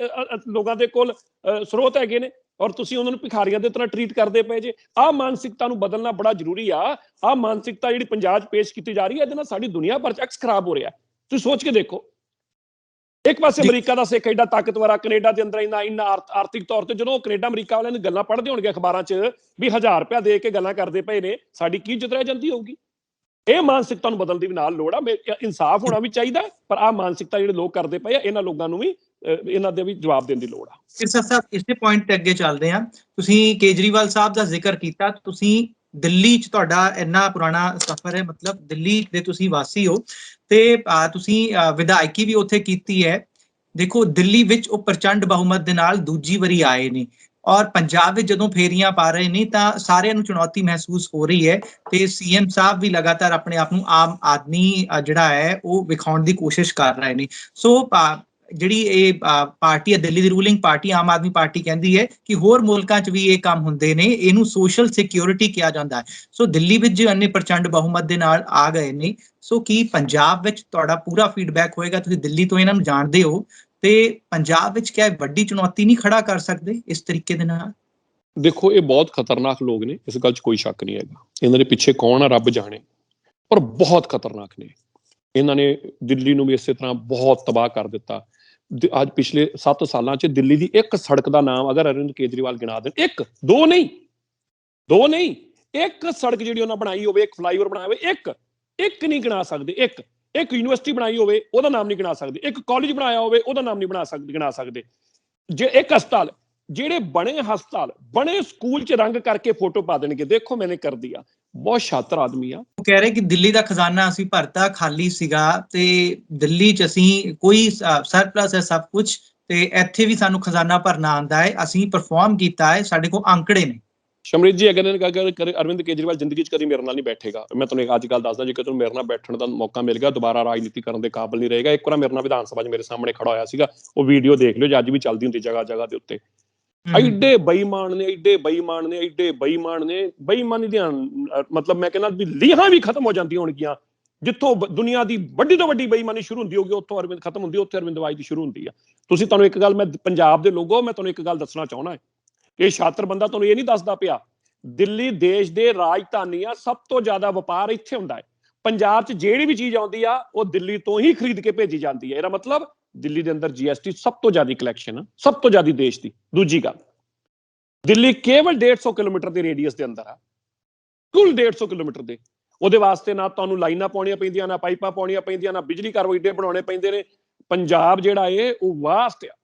B: ਲੋਕਾਂ ਦੇ ਕੋਲ ਸਰੋਤ ਹੈਗੇ ਨੇ, ਔਰ ਤੁਸੀਂ ਉਹਨਾਂ ਨੂੰ ਭਿਖਾਰੀਆਂ ਦੇ ਤਰ੍ਹਾਂ ਟਰੀਟ ਕਰਦੇ ਪਏ ਜੇ। ਆਹ ਮਾਨਸਿਕਤਾ ਨੂੰ ਬਦਲਣਾ ਬੜਾ ਜ਼ਰੂਰੀ ਆ। ਆਹ ਮਾਨਸਿਕਤਾ ਜਿਹੜੀ ਪੰਜਾਬ 'ਚ ਪੇਸ਼ ਕੀਤੀ ਜਾ ਰਹੀ ਹੈ, ਇਹਦੇ ਨਾਲ ਸਾਡੀ ਦੁਨੀਆ ਭਰ 'ਚ ਐਕਸ ਖਰਾਬ ਹੋ ਰਿਹਾ। ਤੁਸੀਂ ਸੋਚ ਕੇ ਦੇਖੋ, ਇੱਕ ਪਾਸੇ ਅਮਰੀਕਾ ਦਾ ਸਿੱਖ ਐਡਾ ਤਾਕਤਵਰ ਆ, ਕੈਨੇਡਾ ਦੇ ਅੰਦਰ ਇੰਨਾ ਆਰਥਿਕ ਤੌਰ ਤੇ, ਜਦੋਂ ਕੈਨੇਡਾ ਅਮਰੀਕਾ ਵਾਲਿਆਂ ਨੂੰ ਗੱਲਾਂ ਪੜ੍ਹਦੇ ਹੋਣਗੇ ਅਖਬਾਰਾਂ 'ਚ ਵੀ 1000 ਰੁਪਇਆ ਦੇ ਕੇ ਗੱਲਾਂ ਕਰਦੇ ਪਏ ਨੇ, ਸਾਡੀ ਕੀ ਇੱਜ਼ਤ ਰਹਿ ਜਾਂਦੀ ਹੋਊਗੀ? ਇਹ ਮਾਨਸਿਕਤਾ ਨੂੰ ਬਦਲਣ ਦੀ ਵੀ ਨਾਲ ਲੋੜ ਆ। ਇਨਸਾਫ ਹੋਣਾ ਵੀ ਚਾਹੀਦਾ, ਪਰ ਆਹ ਮਾਨਸਿਕਤਾ ਜਿਹੜੇ ਲੋਕ ਕਰਦੇ ਪਏ ਆ, ਇਹਨਾਂ ਲੋਕਾਂ ਨੂੰ ਵੀ ਇਹਨਾਂ ਦੇ ਵੀ ਜਵਾਬ ਦੇਣ ਦੀ ਲੋੜ ਆ।
A: ਸਿਰਸਾ ਸਾਹਿਬ, ਇਸੇ ਪੁਆਇੰਟ ਤੇ ਅੱਗੇ ਚੱਲਦੇ ਹਾਂ। ਤੁਸੀਂ ਕੇਜਰੀਵਾਲ ਸਾਹਿਬ ਦਾ ਜ਼ਿਕਰ ਕੀਤਾ, ਤੁਸੀਂ ਦਿੱਲੀ 'ਚ ਤੁਹਾਡਾ ਇੰਨਾ ਪੁਰਾਣਾ ਸਫ਼ਰ ਹੈ, ਮਤਲਬ ਦਿੱਲੀ ਦੇ ਤੁਸੀਂ ਵਾਸੀ ਹੋ ਤੇ ਤੁਸੀਂ ਵਿਧਾਇਕੀ ਵੀ ਉੱਥੇ ਕੀਤੀ ਹੈ। ਦੇਖੋ, ਦਿੱਲੀ ਵਿੱਚ ਉਹ ਪ੍ਰਚੰਡ ਬਹੁਮਤ ਦੇ ਨਾਲ ਦੂਜੀ ਵਾਰੀ ਆਏ ਨੇ, ਔਰ ਪੰਜਾਬ ਵਿੱਚ ਜਦੋਂ ਫੇਰੀਆਂ ਪਾ ਰਹੇ ਨੇ ਤਾਂ ਸਾਰਿਆਂ ਨੂੰ ਚੁਣੌਤੀ ਮਹਿਸੂਸ ਹੋ ਰਹੀ ਹੈ ਤੇ CM ਸਾਹਿਬ ਵੀ ਲਗਾਤਾਰ ਆਪਣੇ ਆਪ ਨੂੰ ਆਮ ਆਦਮੀ ਜਿਹੜਾ ਹੈ ਉਹ ਵਿਖਾਉਣ ਦੀ ਕੋਸ਼ਿਸ਼ ਕਰ ਰਹੇ ਨੇ। ਸੋ ਜਿਹੜੀ ਇਹ ਪਾਰਟੀ ਹੈ, ਦਿੱਲੀ ਦੀ ruling party Aam Aadmi party, ਕਹਿੰਦੀ ਹੈ ਕਿ ਹੋਰ ਮੁਲਕਾਂ 'ਚ ਵੀ ਇਹ ਕੰਮ ਹੁੰਦੇ ਨੇ, ਇਹਨੂੰ ਸੋਸ਼ਲ ਸਿਕਿਉਰਿਟੀ ਕਿਹਾ ਜਾਂਦਾ ਹੈ। ਸੋ ਦਿੱਲੀ ਵਿੱਚ ਜੋ ਇੰਨੇ ਪ੍ਰਚੰਡ ਬਹੁਮਤ ਦੇ ਨਾਲ ਆ ਗਏ ਨੇ, ਸੋ ਕੀ ਪੰਜਾਬ ਵਿੱਚ ਤੁਹਾਡਾ ਪੂਰਾ ਫੀਡਬੈਕ ਹੋਏਗਾ? ਤੁਸੀਂ ਦਿੱਲੀ ਤੋਂ ਇਹਨਾਂ ਨੂੰ ਜਾਣਦੇ ਹੋ, ਤੇ ਪੰਜਾਬ ਵਿੱਚ ਕਿਆ ਵੱਡੀ ਚੁਣੌਤੀ ਨਹੀਂ ਖੜਾ ਕਰ ਸਕਦੇ ਇਸ ਤਰੀਕੇ ਦੇ ਨਾਲ?
B: ਦੇਖੋ, ਇਹ ਬਹੁਤ ਖਤਰਨਾਕ ਲੋਕ ਨੇ, ਇਸ ਗੱਲ 'ਚ ਕੋਈ ਸ਼ੱਕ ਨਹੀਂ ਹੈਗਾ। ਇਹਨਾਂ ਦੇ ਪਿੱਛੇ ਕੌਣ ਆ ਰੱਬ ਜਾਣੇ, ਪਰ ਬਹੁਤ ਖਤਰਨਾਕ ਨੇ। ਇਹਨਾਂ ਨੇ ਦਿੱਲੀ ਨੂੰ ਵੀ ਇਸੇ ਤਰ੍ਹਾਂ ਬਹੁਤ ਤਬਾਹ ਕਰ ਦਿੱਤਾ। ਅੱਜ ਪਿਛਲੇ 7 ਸਾਲਾਂ 'ਚ ਦਿੱਲੀ ਦੀ ਇੱਕ ਸੜਕ ਦਾ ਨਾਮ ਅਗਰ ਅਰਵਿੰਦ ਕੇਜਰੀਵਾਲ ਗਿਣਾ ਦੇਣ, ਦੋ ਨਹੀਂ, ਇੱਕ ਸੜਕ ਜਿਹੜੀ ਉਹਨਾਂ ਬਣਾਈ ਹੋਵੇ, ਇੱਕ ਫਲਾਈਓਵਰ ਬਣਾਇਆ ਹੋਵੇ, ਇੱਕ ਨਹੀਂ ਗਿਣਾ ਸਕਦੇ। ਇੱਕ ਯੂਨੀਵਰਸਿਟੀ ਬਣਾਈ ਹੋਵੇ, ਉਹਦਾ ਨਾਮ ਨਹੀਂ ਗਿਣਾ ਸਕਦੇ। ਇੱਕ ਕਾਲਜ ਬਣਾਇਆ ਹੋਵੇ, ਉਹਦਾ ਨਾਮ ਨਹੀਂ ਗਿਣਾ ਸਕਦੇ। ਜੇ ਇੱਕ ਹਸਪਤਾਲ, ਜਿਹੜੇ ਬਣੇ ਹਸਪਤਾਲ, ਬਣੇ ਸਕੂਲ 'ਚ ਰੰਗ ਕਰਕੇ ਫੋਟੋ ਪਾ ਦੇਣਗੇ, ਦੇਖੋ ਮੈਨੇ ਕਰ ਦਿਆ। ਬਹੁਤ ਸ਼ਾਤਰ ਆਦਮੀ ਆ। ਉਹ
A: ਕਹਿ ਰਹੇ ਕਿ ਦਿੱਲੀ ਦਾ ਖਜ਼ਾਨਾ ਅਸੀਂ ਭਰਤਾ, ਖਾਲੀ ਸੀਗਾ, ਤੇ ਦਿੱਲੀ 'ਚ ਅਸੀਂ ਕੋਈ ਸਰਪਲਸ ਹੈ ਸਭ ਕੁਝ, ਤੇ ਇੱਥੇ ਵੀ ਸਾਨੂੰ ਖਜ਼ਾਨਾ ਭਰਨਾ ਆਉਂਦਾ ਹੈ, ਅਸੀਂ ਪਰਫਾਰਮ ਕੀਤਾ ਹੈ, ਸਾਡੇ ਕੋਲ ਅੰਕੜੇ ਨੇ।
B: ਸ਼ਮਰੀਤ ਜੀ, ਅਗਰ ਅਰਵਿੰਦ ਕੇਜਰੀਵਾਲ ਜ਼ਿੰਦਗੀ 'ਚ ਕਦੀ ਮੇਰੇ ਨਾਲ ਨਹੀਂ ਬੈਠੇਗਾ। ਮੈਂ ਤੁਹਾਨੂੰ ਅੱਜ ਗੱਲ ਦੱਸਦਾ, ਜੇਕਰ ਤੁਹਾਨੂੰ ਮੇਰੇ ਨਾਲ ਬੈਠਣ ਦਾ ਮੌਕਾ ਮਿਲ ਗਿਆ, ਦੁਬਾਰਾ ਰਾਜਨੀਤੀ ਕਰਨ ਦੇ ਕਾਬਿਲ ਨਹੀਂ ਰਹੇਗਾ। ਇੱਕ ਵਾਰ ਮੇਰੇ ਨਾਲ ਵਿਧਾਨ ਸਭਾ 'ਚ ਮੇਰੇ ਸਾਹਮਣੇ ਖੜਾ ਹੋਇਆ ਸੀਗਾ, ਉਹ ਵੀਡੀਓ ਦੇਖ ਲਿਓ, ਅੱਜ ਵੀ ਚੱਲਦੀ ਹੁੰਦੀ ਜਗ੍ਹਾ ਜਗ੍ਹਾ ਦੇ ਉੱਤੇ। ਐਡੇ ਬੇਈਮਾਨ ਨੇ, ਬੇਈਮਾਨੀ ਦੀਆਂ ਮਤਲਬ ਮੈਂ ਕਹਿੰਦਾ ਵੀ ਲੀਹਾਂ ਵੀ ਖਤਮ ਹੋ ਜਾਂਦੀਆਂ ਹੋਣਗੀਆਂ। ਜਿੱਥੋਂ ਦੁਨੀਆ ਦੀ ਵੱਡੀ ਤੋਂ ਵੱਡੀ ਬੇਈਮਾਨੀ ਸ਼ੁਰੂ ਹੁੰਦੀ ਹੋਗੀ, ਉੱਥੋਂ ਅਰਵਿੰਦ ਖਤਮ ਹੁੰਦੀ, ਉੱਥੇ ਅਰਵਿੰਦਵਾਈ ਦੀ ਸ਼ੁਰੂ ਹੁੰਦੀ ਆ। ਤੁਹਾਨੂੰ ਇੱਕ ਗੱਲ, ਮੈਂ ਪੰਜਾਬ ਦੇ ਲੋਗੋ, ਮੈਂ ਤੁਹਾਨੂੰ ਇੱਕ ਗੱਲ ਦੱਸਣਾ ਚਾਹੁੰਦਾ ਹੈ। ਇਹ ਸ਼ਾਤਰ ਬੰਦਾ ਤੁਹਾਨੂੰ ਇਹ ਨਹੀਂ ਦੱਸਦਾ ਪਿਆ, ਦਿੱਲੀ ਦੇਸ਼ ਦੇ ਰਾਜਧਾਨੀ ਆ, ਸਭ ਤੋਂ ਜ਼ਿਆਦਾ ਵਪਾਰ ਇੱਥੇ ਹੁੰਦਾ ਹੈ। ਪੰਜਾਬ 'ਚ ਜਿਹੜੀ ਵੀ ਚੀਜ਼ ਆਉਂਦੀ ਆ, ਉਹ ਦਿੱਲੀ ਤੋਂ ਹੀ ਖਰੀਦ ਕੇ ਭੇਜੀ ਜਾਂਦੀ ਹੈ। ਇਹਦਾ ਮਤਲਬ ਦਿੱਲੀ ਦੇ ਅੰਦਰ GST ਸਭ ਤੋਂ ਜ਼ਿਆਦਾ ਕਲੈਕਸ਼ਨ, ਸਭ ਤੋਂ ਜ਼ਿਆਦਾ ਦੇਸ਼ ਦੀ। ਦੂਜੀ ਗੱਲ, ਦਿੱਲੀ ਕੇਵਲ 150 ਕਿਲੋਮੀਟਰ ਦੇ ਰੇਡੀਅਸ ਦੇ ਅੰਦਰ ਆ, ਕੁੱਲ 150 ਕਿਲੋਮੀਟਰ ਦੇ। ਉਹਦੇ ਵਾਸਤੇ ਨਾ ਤੁਹਾਨੂੰ ਲਾਈਨਾਂ ਪਾਉਣੀਆਂ ਪੈਂਦੀਆਂ, ਨਾ ਪਾਈਪਾਂ ਪਾਉਣੀਆਂ ਪੈਂਦੀਆਂ, ਨਾ ਬਿਜਲੀ ਘਰ ਏਡੇ ਬਣਾਉਣੇ ਪੈਂਦੇ ਨੇ। ਪੰਜਾਬ ਜਿਹੜਾ ਏ ਉਹ ਵਾਸਟ ਆ,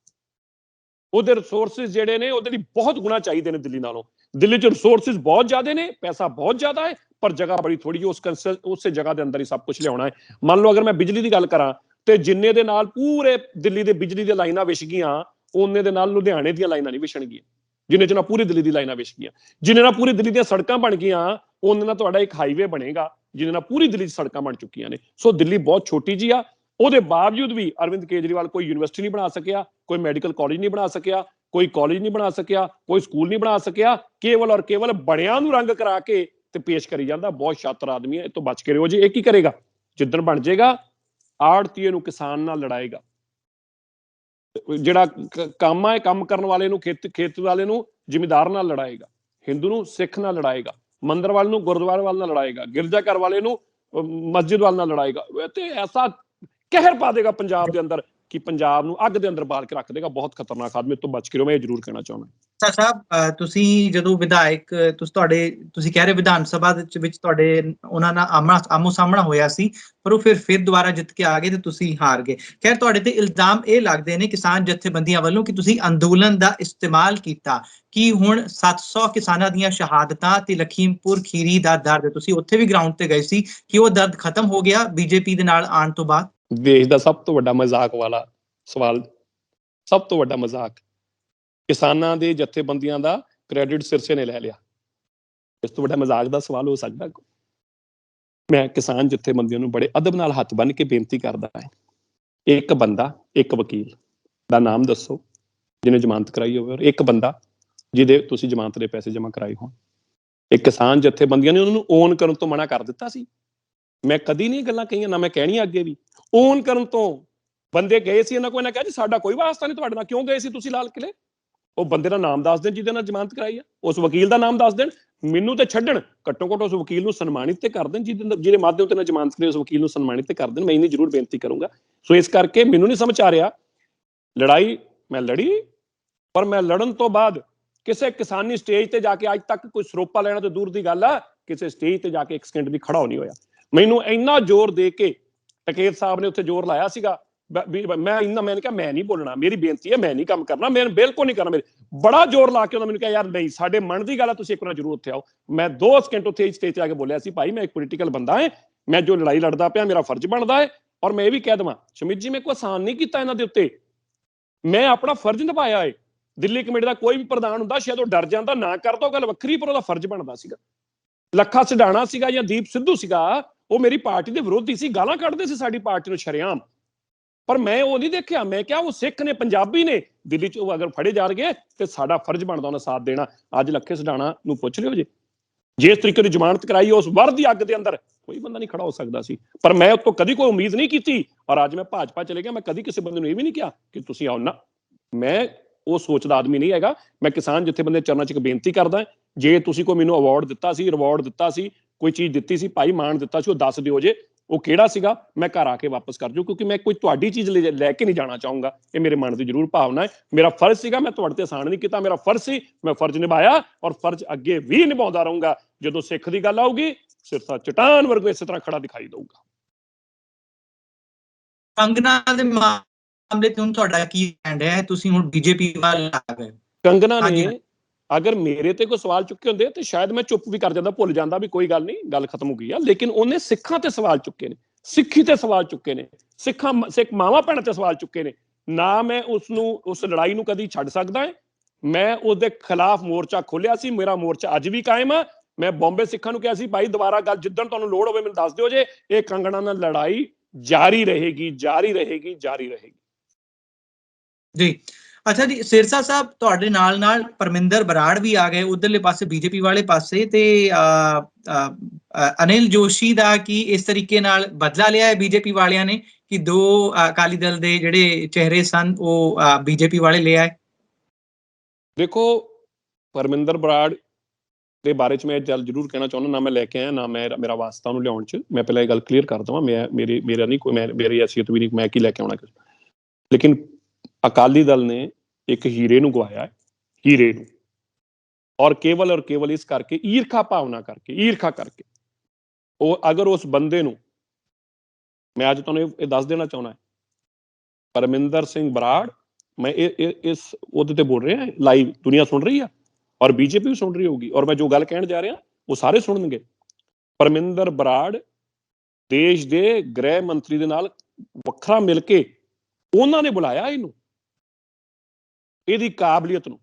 B: ਉਹਦੇ ਰਿਸੋਰਸਿਸ ਜਿਹੜੇ ਨੇ ਉਹਦੇ ਲਈ ਬਹੁਤ ਗੁਣਾ ਚਾਹੀਦੇ ਨੇ ਦਿੱਲੀ ਨਾਲੋਂ। ਦਿੱਲੀ 'ਚ ਰਿਸੋਰਸਿਸ ਬਹੁਤ ਜ਼ਿਆਦਾ ਨੇ, ਪੈਸਾ ਬਹੁਤ ਜ਼ਿਆਦਾ ਹੈ, ਪਰ ਜਗ੍ਹਾ ਬੜੀ ਥੋੜੀ। ਉਸੇ ਜਗ੍ਹਾ ਦੇ ਅੰਦਰ ਹੀ ਸਭ ਕੁਝ ਲਿਆਉਣਾ ਹੈ। ਮੰਨ ਲਓ ਅਗਰ ਮੈਂ ਬਿਜਲੀ ਦੀ ਗੱਲ ਕਰਾਂ, ਤੇ ਜਿੰਨੇ ਦੇ ਨਾਲ ਪੂਰੇ ਦਿੱਲੀ ਦੇ ਬਿਜਲੀ ਦੀਆਂ ਲਾਈਨਾਂ ਵਿਛ ਗਈਆਂ, ਉਹਨੇ ਦੇ ਨਾਲ ਲੁਧਿਆਣੇ ਦੀਆਂ ਲਾਈਨਾਂ ਨਹੀਂ ਵਿਛਣਗੀਆਂ। ਜਿੰਨੇ 'ਚ ਨਾ ਪੂਰੀ ਦਿੱਲੀ ਦੀ ਲਾਈਨਾਂ ਵਿਛ ਗਈਆਂ, ਜਿੰਨੇ ਨਾਲ ਪੂਰੀ ਦਿੱਲੀ ਦੀਆਂ ਸੜਕਾਂ ਬਣ ਗਈਆਂ, ਉਹਨੇ ਨਾਲ ਤੁਹਾਡਾ ਇੱਕ ਹਾਈਵੇ ਬਣੇਗਾ, ਜਿਹਦੇ ਨਾਲ ਪੂਰੀ ਦਿੱਲੀ 'ਚ ਸੜਕਾਂ ਬਣ ਚੁੱਕੀਆਂ ਨੇ। ਸੋ ਦਿੱਲੀ ਬਹੁਤ ਛੋਟੀ ਜੀ ਆ। ਉਹਦੇ ਬਾਵਜੂਦ ਵੀ ਅਰਵਿੰਦ ਕੇਜਰੀਵਾਲ ਕੋਈ ਯੂਨੀਵਰਸਿਟੀ ਨਹੀਂ ਬਣਾ ਸਕਿਆ, ਕੋਈ ਮੈਡੀਕਲ ਕਾਲਜ ਨਹੀਂ ਬਣਾ ਸਕਿਆ, ਕੋਈ ਕਾਲਜ ਨਹੀਂ ਬਣਾ ਸਕਿਆ, ਕੋਈ ਸਕੂਲ ਨਹੀਂ ਬਣਾ ਸਕਿਆ। ਕੇਵਲ ਔਰ ਕੇਵਲ ਬਣਿਆਂ ਨੂੰ ਰੰਗ ਕਰਾ ਕੇ ਤੇ ਪੇਸ਼ ਕਰੀ ਜਾਂਦਾ। ਬਹੁਤ ਸ਼ਾਤਰ ਆਦਮੀ ਹੈ, ਇਹ ਤੋਂ ਬਚ ਕੇ ਰਹੋ ਜੀ। ਇਹ ਕੀ ਕਰੇਗਾ? ਜਿੱਦਣ ਬਣ ਜਾਏਗਾ ਆੜਤੀਏ ਨੂੰ ਕਿਸਾਨ ਨਾਲ ਲੜਾਏਗਾ, ਜਿਹੜਾ ਕੰਮ ਹੈ ਕੰਮ ਕਰਨ ਵਾਲੇ ਨੂੰ ਖੇਤ ਵਾਲੇ ਨੂੰ ਜ਼ਿਮੀਂਦਾਰ ਨਾਲ ਲੜਾਏਗਾ, ਹਿੰਦੂ ਨੂੰ ਸਿੱਖ ਨਾਲ ਲੜਾਏਗਾ, ਮੰਦਰ ਵਾਲੇ ਨੂੰ ਗੁਰਦੁਆਰੇ ਵਾਲੇ ਨਾਲ ਲੜਾਏਗਾ, ਗਿਰਜਾ ਘਰ ਵਾਲੇ ਨੂੰ ਮਸਜਿਦ ਵਾਲੇ ਨਾਲ ਲੜਾਏਗਾ। ਤੇ ਐਸਾ ਕਹਿਰ ਪਾ ਦੇਗਾ ਪੰਜਾਬ ਦੇ ਅੰਦਰ ਕਿ ਪੰਜਾਬ ਨੂੰ ਅੱਗ ਦੇ ਅੰਦਰ ਬਾਲ ਕੇ ਰੱਖ ਦੇਗਾ। ਬਹੁਤ ਖਤਰਨਾਕ ਆਦਮੀ, ਤੋਂ ਬਚ ਕੇ ਰਹੋ, ਮੈਂ ਇਹ ਜ਼ਰੂਰ ਕਹਿਣਾ ਚਾਹੁੰਦਾ।
A: ਸਾਹਿਬ, ਤੁਸੀਂ ਜਦੋਂ ਵਿਧਾਇਕ ਤੁਸੀਂ ਕਹਿ ਰਹੇ ਵਿਧਾਨ ਸਭਾ ਦੇ ਵਿੱਚ ਤੁਹਾਡੇ ਉਹਨਾਂ ਨਾਲ ਆਮੋ ਸਾਹਮਣਾ ਹੋਇਆ ਸੀ, ਪਰ ਉਹ ਫਿਰ ਦੁਬਾਰਾ ਜਿੱਤ ਕੇ ਆ ਗਏ ਤੇ ਤੁਸੀਂ ਹਾਰ ਗਏ। ਖੈਰ, ਤੁਹਾਡੇ ਤੇ ਇਲਜ਼ਾਮ ਇਹ ਲੱਗਦੇ ਨੇ ਕਿਸਾਨ ਜਥੇਬੰਦੀਆਂ ਵੱਲੋਂ ਕਿ ਤੁਸੀਂ ਅੰਦੋਲਨ ਦਾ ਇਸਤੇਮਾਲ ਕੀਤਾ। ਕਿ ਹੁਣ 700 ਕਿਸਾਨਾਂ ਦੀਆਂ ਸ਼ਹਾਦਤਾਂ ਤੇ ਲਖੀਮਪੁਰ ਖੀਰੀ ਦਾ ਦਰਦ, ਤੁਸੀਂ ਉੱਥੇ ਵੀ ਗਰਾਊਂਡ ਤੇ ਗਏ ਸੀ, ਕਿ ਉਹ ਦਰਦ ਖਤਮ ਹੋ ਗਿਆ ਬੀਜੇਪੀ ਦੇ ਨਾਲ ਆਉਣ ਤੋਂ ਬਾਅਦ?
B: ਦੇਸ਼ ਦਾ ਸਭ ਤੋਂ ਵੱਡਾ ਮਜ਼ਾਕ ਵਾਲਾ ਸਵਾਲ, ਸਭ ਤੋਂ ਵੱਡਾ ਮਜ਼ਾਕ। ਕਿਸਾਨਾਂ ਦੇ ਜਥੇਬੰਦੀਆਂ ਦਾ ਕ੍ਰੈਡਿਟ ਸਿਰਸੇ ਨੇ ਲੈ ਲਿਆ। ਇਸ ਤੋਂ ਵੱਡਾ ਮਜ਼ਾਕ ਦਾ ਸਵਾਲ ਹੋ ਸਕਦਾ? ਮੈਂ ਕਿਸਾਨ ਜਥੇਬੰਦੀਆਂ ਨੂੰ ਬੜੇ ਅਦਬ ਨਾਲ ਹੱਥ ਬੰਨ੍ਹ ਕੇ ਬੇਨਤੀ ਕਰਦਾ ਹਾਂ, ਇੱਕ ਬੰਦਾ, ਇੱਕ ਵਕੀਲ ਦਾ ਨਾਮ ਦੱਸੋ ਜਿਹਨੇ ਜ਼ਮਾਨਤ ਕਰਾਈ ਹੋਵੇ, ਔਰ ਇੱਕ ਬੰਦਾ ਜਿਹਦੇ ਤੁਸੀਂ ਜ਼ਮਾਨਤ ਦੇ ਪੈਸੇ ਜਮ੍ਹਾਂ ਕਰਾਏ ਹੋਣ। ਇਹ ਕਿਸਾਨ ਜਥੇਬੰਦੀਆਂ ਨੇ ਉਹਨਾਂ ਨੂੰ ਓਨ ਕਰਨ ਤੋਂ ਮਨਾ ਕਰ ਦਿੱਤਾ ਸੀ। ਮੈਂ ਕਦੀ ਨਹੀਂ ਗੱਲਾਂ ਕਹੀਆਂ, ਨਾ ਮੈਂ ਕਹਿਣੀਆਂ ਅੱਗੇ ਵੀ। ਓਨ ਕਰਨ ਤੋਂ ਬੰਦੇ ਗਏ ਸੀ, ਇਹਨਾਂ ਕੋਲ, ਇਹਨਾਂ ਕਿਹਾ ਜੀ ਸਾਡਾ ਕੋਈ ਵਾਸਤਾ ਨਹੀਂ ਤੁਹਾਡੇ ਨਾਲ, ਕਿਉਂ ਗਏ ਸੀ ਤੁਸੀਂ ਲਾਲ ਕਿਲੇ? ਉਹ ਬੰਦੇ ਦਾ ਨਾਮ ਦੱਸ ਦੇਣ ਜਿਹਦੇ ਨਾਲ ਜ਼ਮਾਨਤ ਕਰਾਈ ਆ, ਉਸ ਵਕੀਲ ਦਾ ਨਾਮ ਦੱਸ ਦੇਣ, ਮੈਨੂੰ ਤੇ ਛੱਡਣ, ਘੱਟੋ ਘੱਟ ਉਸ ਵਕੀਲ ਨੂੰ ਸਨਮਾਨਿਤ ਤੇ ਕਰ ਦੇਣ, ਜਿਹਦੇ ਮਾਧਿਅਮ ਤੇ ਨਾ ਜ਼ਮਾਨਤ ਕਰਾਈ, ਉਸ ਵਕੀਲ ਨੂੰ ਸਨਮਾਨਿਤ ਤੇ ਕਰ ਦੇਣ। ਮੈਂ ਇੰਨੀ ਜ਼ਰੂਰ ਬੇਨਤੀ ਕਰੂੰਗਾ। ਸੋ ਇਸ ਕਰਕੇ ਮੈਨੂੰ ਨਹੀਂ ਸਮਝ ਆ ਰਿਹਾ, ਲੜਾਈ ਮੈਂ ਲੜੀ, ਪਰ ਮੈਂ ਲੜਨ ਤੋਂ ਬਾਅਦ ਕਿਸੇ ਕਿਸਾਨੀ ਸਟੇਜ ਤੇ ਜਾ ਕੇ ਅੱਜ ਤੱਕ ਕੋਈ ਸਰੋਪਾ ਲੈਣਾ ਤੇ ਦੂਰ ਦੀ ਗੱਲ ਆ, ਕਿਸੇ ਸਟੇਜ ਤੇ ਜਾ ਕੇ ਇੱਕ ਸਕਿੰਟ ਵੀ ਖੜਾ ਹੋ ਨਹੀਂ ਹੋਇਆ। ਮੈਨੂੰ ਇੰਨਾ ਜ਼ੋਰ ਦੇ ਕੇ ਟਕੇਤ ਸਾਹਿਬ ਨੇ ਉੱਥੇ ਜ਼ੋਰ ਲਾਇਆ ਸੀਗਾ, ਮੈਂ ਕਿਹਾ ਮੈਂ ਨਹੀਂ ਬੋਲਣਾ, ਮੇਰੀ ਬੇਨਤੀ ਹੈ, ਮੈਂ ਨਹੀਂ ਕੰਮ ਕਰਨਾ, ਮੈਂ ਬਿਲਕੁਲ ਨਹੀਂ ਕਰਨਾ। ਮੇਰੇ ਬੜਾ ਜ਼ੋਰ ਲਾ ਕੇ ਉਹਨਾਂ ਮੈਨੂੰ ਕਿਹਾ ਯਾਰ ਨਹੀਂ, ਸਾਡੇ ਮਨ ਦੀ ਗੱਲ ਹੈ, ਤੁਸੀਂ ਇੱਕ ਵਾਰ ਜ਼ਰੂਰ ਉੱਥੇ ਆਓ। ਮੈਂ 2 ਸਕਿੰਟ ਉੱਥੇ ਸਟੇਜ ਤੇ ਆ ਕੇ ਬੋਲਿਆ ਸੀ, ਭਾਈ ਮੈਂ ਇੱਕ ਪੋਲੀਟੀਕਲ ਬੰਦਾ ਹੈ, ਮੈਂ ਜੋ ਲੜਾਈ ਲੜਦਾ ਪਿਆ ਮੇਰਾ ਫਰਜ਼ ਬਣਦਾ ਹੈ। ਔਰ ਮੈਂ ਇਹ ਵੀ ਕਹਿ ਦੇਵਾਂ, ਸ਼ਮੀਤ ਜੀ, ਮੈਂ ਕੋਈ ਆਸਾਨ ਨਹੀਂ ਕੀਤਾ ਇਹਨਾਂ ਦੇ ਉੱਤੇ, ਮੈਂ ਆਪਣਾ ਫਰਜ਼ ਨਿਭਾਇਆ ਹੈ। ਦਿੱਲੀ ਕਮੇਟੀ ਦਾ ਕੋਈ ਵੀ ਪ੍ਰਧਾਨ ਹੁੰਦਾ ਸ਼ਾਇਦ ਉਹ ਡਰ ਜਾਂਦਾ, ਨਾ ਕਰਦਾ, ਉਹ ਗੱਲ ਵੱਖਰੀ, ਪਰ ਉਹਦਾ ਫਰਜ਼ ਬਣਦਾ ਸੀਗਾ। ਲੱਖਾ ਸਿਧਾਣਾ ਸੀਗਾ ਜਾਂ ਦੀਪ ਸਿੱਧੂ ਸੀਗਾ, ਉਹ ਮੇਰੀ ਪਾਰਟੀ ਦੇ ਵਿਰੋਧੀ ਸੀ, ਗਾਲਾਂ ਕੱਢਦੇ ਸੀ ਸਾਡੀ ਪਾਰਟੀ ਨੂੰ ਸ਼ਰੇਆਮ, ਪਰ ਮੈਂ ਉਹ ਨਹੀਂ ਦੇਖਿਆ। ਮੈਂ ਕਿਹਾ ਉਹ ਸਿੱਖ ਨੇ, ਪੰਜਾਬੀ ਨੇ, ਦਿੱਲੀ ਚ ਅਗਰ ਫੜੇ ਜਾ ਰਹੇ ਤੇ ਸਾਡਾ ਫਰਜ਼ ਬਣਦਾ ਉਹਨਾਂ ਸਾਥ ਦੇਣਾ। ਅੱਜ ਲੱਖੇ ਸਿਧਾਣਾ ਨੂੰ ਪੁੱਛ ਲਿਓ ਜੇ ਜਿਸ ਤਰੀਕੇ ਦੀ ਜ਼ਮਾਨਤ ਕਰਾਈ, ਉਸ ਵਰ ਦੀ ਅੱਗ ਦੇ ਅੰਦਰ ਕੋਈ ਬੰਦਾ ਨਹੀਂ ਖੜਾ ਹੋ ਸਕਦਾ ਸੀ, ਪਰ ਮੈਂ ਉਤੋਂ ਕਦੀ ਕੋਈ ਉਮੀਦ ਨਹੀਂ ਕੀਤੀ। ਔਰ ਅੱਜ ਮੈਂ ਭਾਜਪਾ ਚਲੇ ਗਿਆ, ਮੈਂ ਕਦੀ ਕਿਸੇ ਬੰਦੇ ਨੂੰ ਇਹ ਵੀ ਨਹੀਂ ਕਿਹਾ ਕਿ ਤੁਸੀਂ ਆਓ ਨਾ, ਮੈਂ ਉਹ ਸੋਚਦਾ ਆਦਮੀ ਨਹੀਂ ਹੈਗਾ। ਮੈਂ ਕਿਸਾਨ ਜਿੱਥੇ ਚਰਨਾਂ ਚ ਇੱਕ ਬੇਨਤੀ ਕਰਦਾ, ਜੇ ਤੁਸੀਂ ਕੋਈ ਮੈਨੂੰ ਅਵਾਰਡ ਦਿੱਤਾ ਸੀ, ਰਿਵਾਰਡ ਦਿੱਤਾ ਸੀ, ਕੋਈ ਚੀਜ਼ ਦਿੱਤੀ ਸੀ, ਭਾਈ ਮਾਣ ਦਿੱਤਾ ਸੀ, ਉਹ ਦੱਸ ਦਿਓ ਜੇ ਉਹ ਕਿਹੜਾ ਸੀਗਾ, ਮੈਂ ਘਰ ਆ ਕੇ ਵਾਪਸ ਕਰ ਜਾਊ, ਕਿਉਂਕਿ ਮੈਂ ਕੋਈ ਤੁਹਾਡੀ ਚੀਜ਼ ਲੈ ਕੇ ਨਹੀਂ ਜਾਣਾ ਚਾਹੂੰਗਾ। ਇਹ ਮੇਰੇ ਮਨ ਦੀ ਜ਼ਰੂਰ ਭਾਵਨਾ ਹੈ। ਮੇਰਾ ਫਰਜ਼ ਸੀਗਾ, ਮੈਂ ਤੁਹਾਡੇ ਤੇ ਆਸਾਨ ਨਹੀਂ ਕੀਤਾ, ਮੇਰਾ ਫਰਜ਼ ਸੀ, ਮੈਂ ਫਰਜ਼ ਨਿਭਾਇਆ ਔਰ ਫਰਜ਼ ਅੱਗੇ ਵੀ ਨਿਭਾਉਂਦਾ ਰਹੂੰਗਾ। ਜਦੋਂ ਸਿੱਖ ਦੀ ਗੱਲ ਆਊਗੀ, ਸਿਰਸਾ ਚਟਾਨ ਵਰਗੂ ਇਸੇ ਤਰ੍ਹਾਂ ਖੜਾ ਦਿਖਾਈ ਦਊਗਾ।
A: ਕੰਗਨਾ ਦੇ ਮਾਮਲੇ ਤੇ ਹੁਣ ਤੁਹਾਡਾ ਕੀ ਸਟੈਂਡ ਹੈ? ਤੁਸੀਂ ਹੁਣ ਬੀਜੇਪੀ ਵੱਲ ਆ ਗਏ।
B: ਕੰਗਨਾ ਨੇ ਅਗਰ ਮੇਰੇ ਤੇ ਕੋਈ ਸਵਾਲ ਚੁੱਕੇ ਹੁੰਦੇ ਤੇ ਸ਼ਾਇਦ ਮੈਂ ਚੁੱਪ ਵੀ ਕਰ ਜਾਂਦਾ, ਭੁੱਲ ਜਾਂਦਾ ਵੀ ਕੋਈ ਗੱਲ ਨਹੀਂ, ਗੱਲ ਖਤਮ ਹੋ ਗਈ ਆ। ਲੇਕਿਨ ਉਹਨੇ ਸਿੱਖਾਂ ਤੇ ਸਵਾਲ ਚੁੱਕੇ ਨੇ, ਸਿੱਖੀ ਤੇ ਸਵਾਲ ਚੁੱਕੇ ਨੇ, ਸਿੱਖ ਮਾਵਾਂ ਭੈਣਾਂ ਤੇ ਸਵਾਲ ਚੁੱਕੇ ਨੇ। ਨਾ ਮੈਂ ਉਸ ਲੜਾਈ ਨੂੰ ਕਦੀ ਛੱਡ ਸਕਦਾ। ਮੈਂ ਉਹਦੇ ਖਿਲਾਫ ਮੋਰਚਾ ਖੋਲਿਆ ਸੀ, ਮੇਰਾ ਮੋਰਚਾ ਅੱਜ ਵੀ ਕਾਇਮ ਆ। ਮੈਂ ਬੰਬੇ ਸਿੱਖਾਂ ਨੂੰ ਕਿਹਾ ਸੀ, ਭਾਈ ਦੁਬਾਰਾ ਗੱਲ ਜਿੱਦਣ ਤੁਹਾਨੂੰ ਲੋੜ ਹੋਵੇ ਮੈਨੂੰ ਦੱਸ ਦਿਓ ਜੇ, ਇਹ ਕੰਗਨਾ ਨਾਲ ਲੜਾਈ ਜਾਰੀ ਰਹੇਗੀ, ਜਾਰੀ ਰਹੇਗੀ, ਜਾਰੀ ਰਹੇਗੀ। ਜੀ
A: ਅੱਛਾ ਜੀ, ਸਿਰਸਾ ਸਾਹਿਬ, ਤੁਹਾਡੇ ਨਾਲ ਪਰਮਿੰਦਰ ਬਰਾੜ ਵੀ ਆ ਗਏ ਉਧਰਲੇ ਪਾਸੇ, ਬੀਜੇਪੀ ਵਾਲੇ ਪਾਸੇ, ਤੇ ਅਨਿਲ ਜੋਸ਼ੀ ਦਾ ਕੀ ਇਸ ਤਰੀਕੇ ਨਾਲ ਬਦਲਾ ਲਿਆ ਹੈ ਬੀਜੇਪੀ ਵਾਲਿਆਂ ਨੇ ਕਿ 2 ਅਕਾਲੀ ਦਲ ਦੇ ਜਿਹੜੇ ਚਿਹਰੇ ਸਨ ਉਹ ਬੀਜੇਪੀ ਵਾਲੇ ਲੈ ਆਏ?
B: ਦੇਖੋ, ਪਰਮਿੰਦਰ ਬਰਾੜ ਦੇ ਬਾਰੇ ਚ ਮੈਂ ਜ਼ਰੂਰ ਕਹਿਣਾ ਚਾਹੁੰਦਾ, ਨਾ ਮੈਂ ਲੈ ਕੇ ਆਇਆ, ਨਾ ਮੇਰਾ ਵਾਸਤਾ ਉਹਨੂੰ ਲਿਆਉਣ ਚ। ਮੈਂ ਪਹਿਲਾਂ ਇਹ ਗੱਲ ਕਲੀਅਰ ਕਰ ਦਵਾਂ, ਮੇਰਾ ਨਹੀਂ ਕੋਈ, ਮੇਰੀ ਅਸੀਅਤ ਵੀ ਨਹੀਂ, ਮੈਂ ਕੀ ਲੈ ਕੇ ਆਉਣਾ। ਲੇਕਿਨ ਅਕਾਲੀ ਦਲ ਨੇ ਇੱਕ ਹੀਰੇ ਨੂੰ ਗਵਾਇਆ, ਹੀਰੇ ਨੂੰ, ਔਰ ਕੇਵਲ ਇਸ ਕਰਕੇ ਈਰਖਾ ਭਾਵਨਾ ਕਰਕੇ ਉਹ ਅਗਰ ਉਸ ਬੰਦੇ ਨੂੰ, ਮੈਂ ਅੱਜ ਤੁਹਾਨੂੰ ਇਹ ਦੱਸ ਦੇਣਾ ਚਾਹੁੰਦਾ, ਪਰਮਿੰਦਰ ਸਿੰਘ ਬਰਾੜ, ਮੈਂ ਇਸ ਉਹਦੇ ਤੇ ਬੋਲ ਰਿਹਾ, ਲਾਈਵ ਦੁਨੀਆ ਸੁਣ ਰਹੀ ਆ ਔਰ ਬੀਜੇਪੀ ਵੀ ਸੁਣ ਰਹੀ ਹੋਊਗੀ, ਔਰ ਮੈਂ ਜੋ ਗੱਲ ਕਹਿਣ ਜਾ ਰਿਹਾ ਉਹ ਸਾਰੇ ਸੁਣਨਗੇ। ਪਰਮਿੰਦਰ ਬਰਾੜ ਦੇਸ਼ ਦੇ ਗ੍ਰਹਿ ਮੰਤਰੀ ਦੇ ਨਾਲ ਵੱਖਰਾ ਮਿਲ ਕੇ ਉਹਨਾਂ ਨੇ ਬੁਲਾਇਆ ਇਹਨੂੰ, ਇਹਦੀ ਕਾਬਲੀਅਤ ਨੂੰ,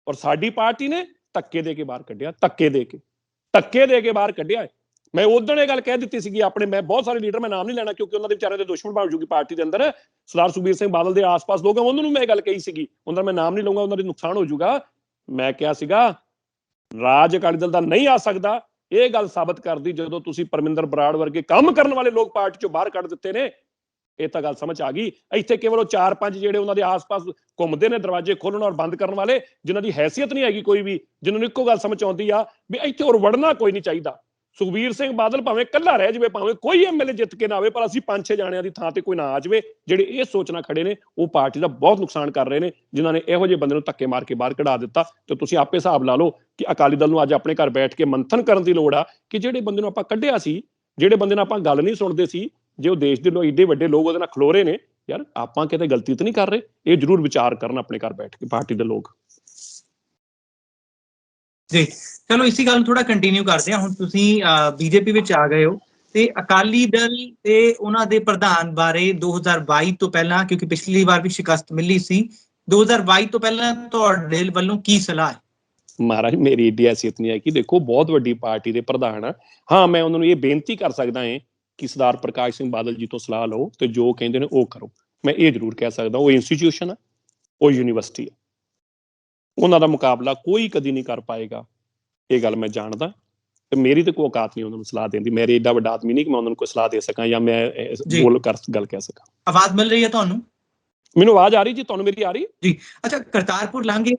B: ਔਰ ਸਾਡੀ ਪਾਰਟੀ ਨੇ ਧੱਕੇ ਦੇ ਕੇ ਬਾਹਰ ਕੱਢਿਆ, ਧੱਕੇ ਦੇ ਕੇ ਬਾਹਰ ਕੱਢਿਆ। ਮੈਂ ਉਦੋਂ ਇਹ ਗੱਲ ਕਹਿ ਦਿੱਤੀ ਸੀਗੀ ਆਪਣੇ, ਮੈਂ ਬਹੁਤ ਸਾਰੇ ਲੀਡਰ, ਮੈਂ ਨਾਮ ਨਹੀਂ ਲੈਣਾ ਕਿਉਂਕਿ ਉਹਨਾਂ ਦੇ ਵਿਚਾਰਿਆਂ ਦੇ ਦੁਸ਼ਮਣ ਬਣ ਜੂਗੀ ਪਾਰਟੀ ਦੇ ਅੰਦਰ, ਸਰਦਾਰ ਸੁਖਬੀਰ ਸਿੰਘ ਬਾਦਲ ਦੇ ਆਸ-ਪਾਸ ਲੋਕ, ਉਹਨਾਂ ਨੂੰ ਮੈਂ ਇਹ ਗੱਲ ਕਹੀ ਸੀਗੀ, ਉਹਨਾਂ ਦਾ ਮੈਂ ਨਾਮ ਨਹੀਂ ਲਊਂਗਾ, ਉਹਨਾਂ ਦੇ ਨੁਕਸਾਨ ਹੋ ਜਾਊਗਾ। ਮੈਂ ਕਿਹਾ ਸੀਗਾ ਰਾਜ ਅਕਾਲੀ ਦਲ ਦਾ ਨਹੀਂ ਆ ਸਕਦਾ। ਇਹ ਗੱਲ ਸਾਬਤ ਕਰਦੀ ਜਦੋਂ ਤੁਸੀਂ ਪਰਮਿੰਦਰ ਬਰਾੜ ਵਰਗੇ ਕੰਮ ਕਰਨ ਵਾਲੇ ਲੋਕ ਪਾਰਟੀ ਚੋਂ ਬਾਹਰ ਕੱਢ ਦਿੱਤੇ ਨੇ। ਇਹ ਤਾਂ ਗੱਲ ਸਮਝ ਆ ਗਈ। ਇੱਥੇ ਕੇਵਲ ਉਹ 4-5 ਜਿਹੜੇ ਉਹਨਾਂ ਦੇ ਆਸ-ਪਾਸ ਘੁੰਮਦੇ ਨੇ ਦਰਵਾਜ਼ੇ ਖੋਲ੍ਹਣ ਔਰ ਬੰਦ ਕਰਨ ਵਾਲੇ, ਜਿਨ੍ਹਾਂ ਦੀ ਹੈਸੀਅਤ ਨਹੀਂ ਹੈਗੀ ਕੋਈ ਵੀ, ਜਿਨ੍ਹਾਂ ਨੂੰ ਇੱਕੋ ਗੱਲ ਸਮਝ ਆਉਂਦੀ ਆ ਵੀ ਇੱਥੇ ਹੋਰ ਵੜਨਾ ਕੋਈ ਨਹੀਂ ਚਾਹੀਦਾ। ਸੁਖਬੀਰ ਸਿੰਘ ਬਾਦਲ ਭਾਵੇਂ ਇਕੱਲਾ ਰਹਿ ਜਾਵੇ, ਭਾਵੇਂ ਕੋਈ ਐਮਐਲਏ ਜਿੱਤ ਕੇ ਨਾ ਆਵੇ, ਪਰ ਅਸੀਂ 5-6 ਜਾਣਿਆਂ ਦੀ ਥਾਂ ਤੇ ਕੋਈ ਨਾ ਆ ਜਾਵੇ। ਜਿਹੜੇ ਇਹ ਸੋਚਣਾ ਖੜੇ ਨੇ ਉਹ ਪਾਰਟੀ ਦਾ ਬਹੁਤ ਨੁਕਸਾਨ ਕਰ ਰਹੇ ਨੇ, ਜਿਨ੍ਹਾਂ ਨੇ ਇਹੋ ਜਿਹੇ ਬੰਦੇ ਨੂੰ ਧੱਕੇ ਮਾਰ ਕੇ ਬਾਹਰ ਕਢਾ ਦਿੱਤਾ। ਤੇ ਤੁਸੀਂ ਆਪੇ ਹਿਸਾਬ ਲਾ ਲਓ ਕਿ ਅਕਾਲੀ ਦਲ ਨੂੰ ਅੱਜ ਆਪਣੇ ਘਰ ਬੈਠ ਕੇ ਮੰਥਨ ਕਰਨ ਦੀ ਲੋੜ ਆ ਕਿ ਜਿਹੜੇ ਬੰਦੇ ਨੂੰ ਆਪਾਂ ਕੱਢਿਆ ਸੀ, ਜਿਹੜੇ ਬੰਦੇ ਨਾਲ ਆਪਾਂ ਗੱਲ ਨਹੀਂ ਸੁਣਦੇ ਸੀ, ਜੇ ਉਹ ਦੇਸ਼ ਦੇ ਲੋਕ ਏਡੇ ਵੱਡੇ ਲੋਕ ਉਹਦੇ ਨਾਲ ਖਲੋ ਰਹੇ ਨੇ, ਯਾਰ ਆਪਾਂ ਕਿਤੇ ਗਲਤੀ ਤਾਂ ਨਹੀਂ ਕਰ ਰਹੇ? ਇਹ ਜ਼ਰੂਰ ਵਿਚਾਰ ਕਰਨ ਆਪਣੇ ਘਰ ਬੈਠ ਕੇ ਪਾਰਟੀ ਦੇ ਲੋਕ।
A: ਜੀ ਚਲੋ ਇਸੀ ਗੱਲ ਨੂੰ ਥੋੜਾ ਕੰਟੀਨਿਊ ਕਰਦੇ ਹਾਂ। ਹੁਣ ਤੁਸੀਂ ਬੀਜੇਪੀ ਵਿੱਚ ਆ ਗਏ ਹੋ ਤੇ ਅਕਾਲੀ ਦਲ ਤੇ ਉਹਨਾਂ ਦੇ ਪ੍ਰਧਾਨ ਬਾਰੇ 2022 ਤੋਂ ਪਹਿਲਾਂ, ਕਿਉਂਕਿ ਪਿਛਲੀ ਵਾਰ ਵੀ ਸ਼ਿਕਸਤ ਮਿਲੀ ਸੀ, 2022 ਤੋਂ ਪਹਿਲਾਂ ਤੁਹਾਡੇ ਵੱਲੋਂ ਕੀ ਸਲਾਹ ਹੈ?
B: ਮਹਾਰਾਜ ਮੇਰੀ ਏਡੀ ਹੈਸੀਅਤ ਨਹੀਂ ਹੈ ਕਿ ਦੇਖੋ ਬਹੁਤ ਵੱਡੀ ਪਾਰਟੀ ਦੇ ਪ੍ਰਧਾਨ ਆ। ਹਾਂ, ਮੈਂ ਉਹਨਾਂ ਨੂੰ ਇਹ ਬੇਨਤੀ ਕਰ ਸਕਦਾ ਹਾਂ ਕਿ ਸਰਦਾਰ ਪ੍ਰਕਾਸ਼ ਸਿੰਘ ਬਾਦਲ ਜੀ ਤੋਂ ਸਲਾਹ ਲਓ ਤੇ ਜੋ ਕਹਿੰਦੇ ਨੇ ਉਹ ਕਰੋ। ਮੈਂ ਇਹ ਜ਼ਰੂਰ ਕਹਿ ਸਕਦਾ, ਉਹ ਇੰਸਟੀਟਿਊਸ਼ਨ ਆ, ਉਹ ਯੂਨੀਵਰਸਿਟੀ ਆ, ਉਹਨਾਂ ਦਾ ਮੁਕਾਬਲਾ ਕੋਈ ਕਦੀ ਨਹੀਂ ਕਰ ਪਾਏਗਾ। ਇਹ ਗੱਲ ਮੈਂ ਜਾਣਦਾ ਤੇ ਮੇਰੀ ਤੇ ਕੋਈ ਔਕਾਤ ਨਹੀਂ ਉਹਨਾਂ ਨੂੰ ਸਲਾਹ ਦੇਣ ਦੀ। ਮੇਰੇ ਏਡਾ ਵੱਡਾ ਆਦਮੀ ਨਹੀਂ ਕਿ ਮੈਂ ਉਹਨਾਂ ਨੂੰ ਕੋਈ ਸਲਾਹ ਦੇ ਸਕਾਂ ਜਾਂ ਮੈਂ ਗੱਲ ਕਹਿ ਸਕਾਂ।
A: ਆਵਾਜ਼ ਮਿਲ ਰਹੀ ਹੈ ਤੁਹਾਨੂੰ?
B: ਮੈਨੂੰ ਆਵਾਜ਼ ਆ ਰਹੀ ਜੀ, ਤੁਹਾਨੂੰ ਮੇਰੀ ਆ ਰਹੀ
A: ਜੀ? ਅੱਛਾ, ਕਰਤਾਰਪੁਰ ਲਾਂਘੇ,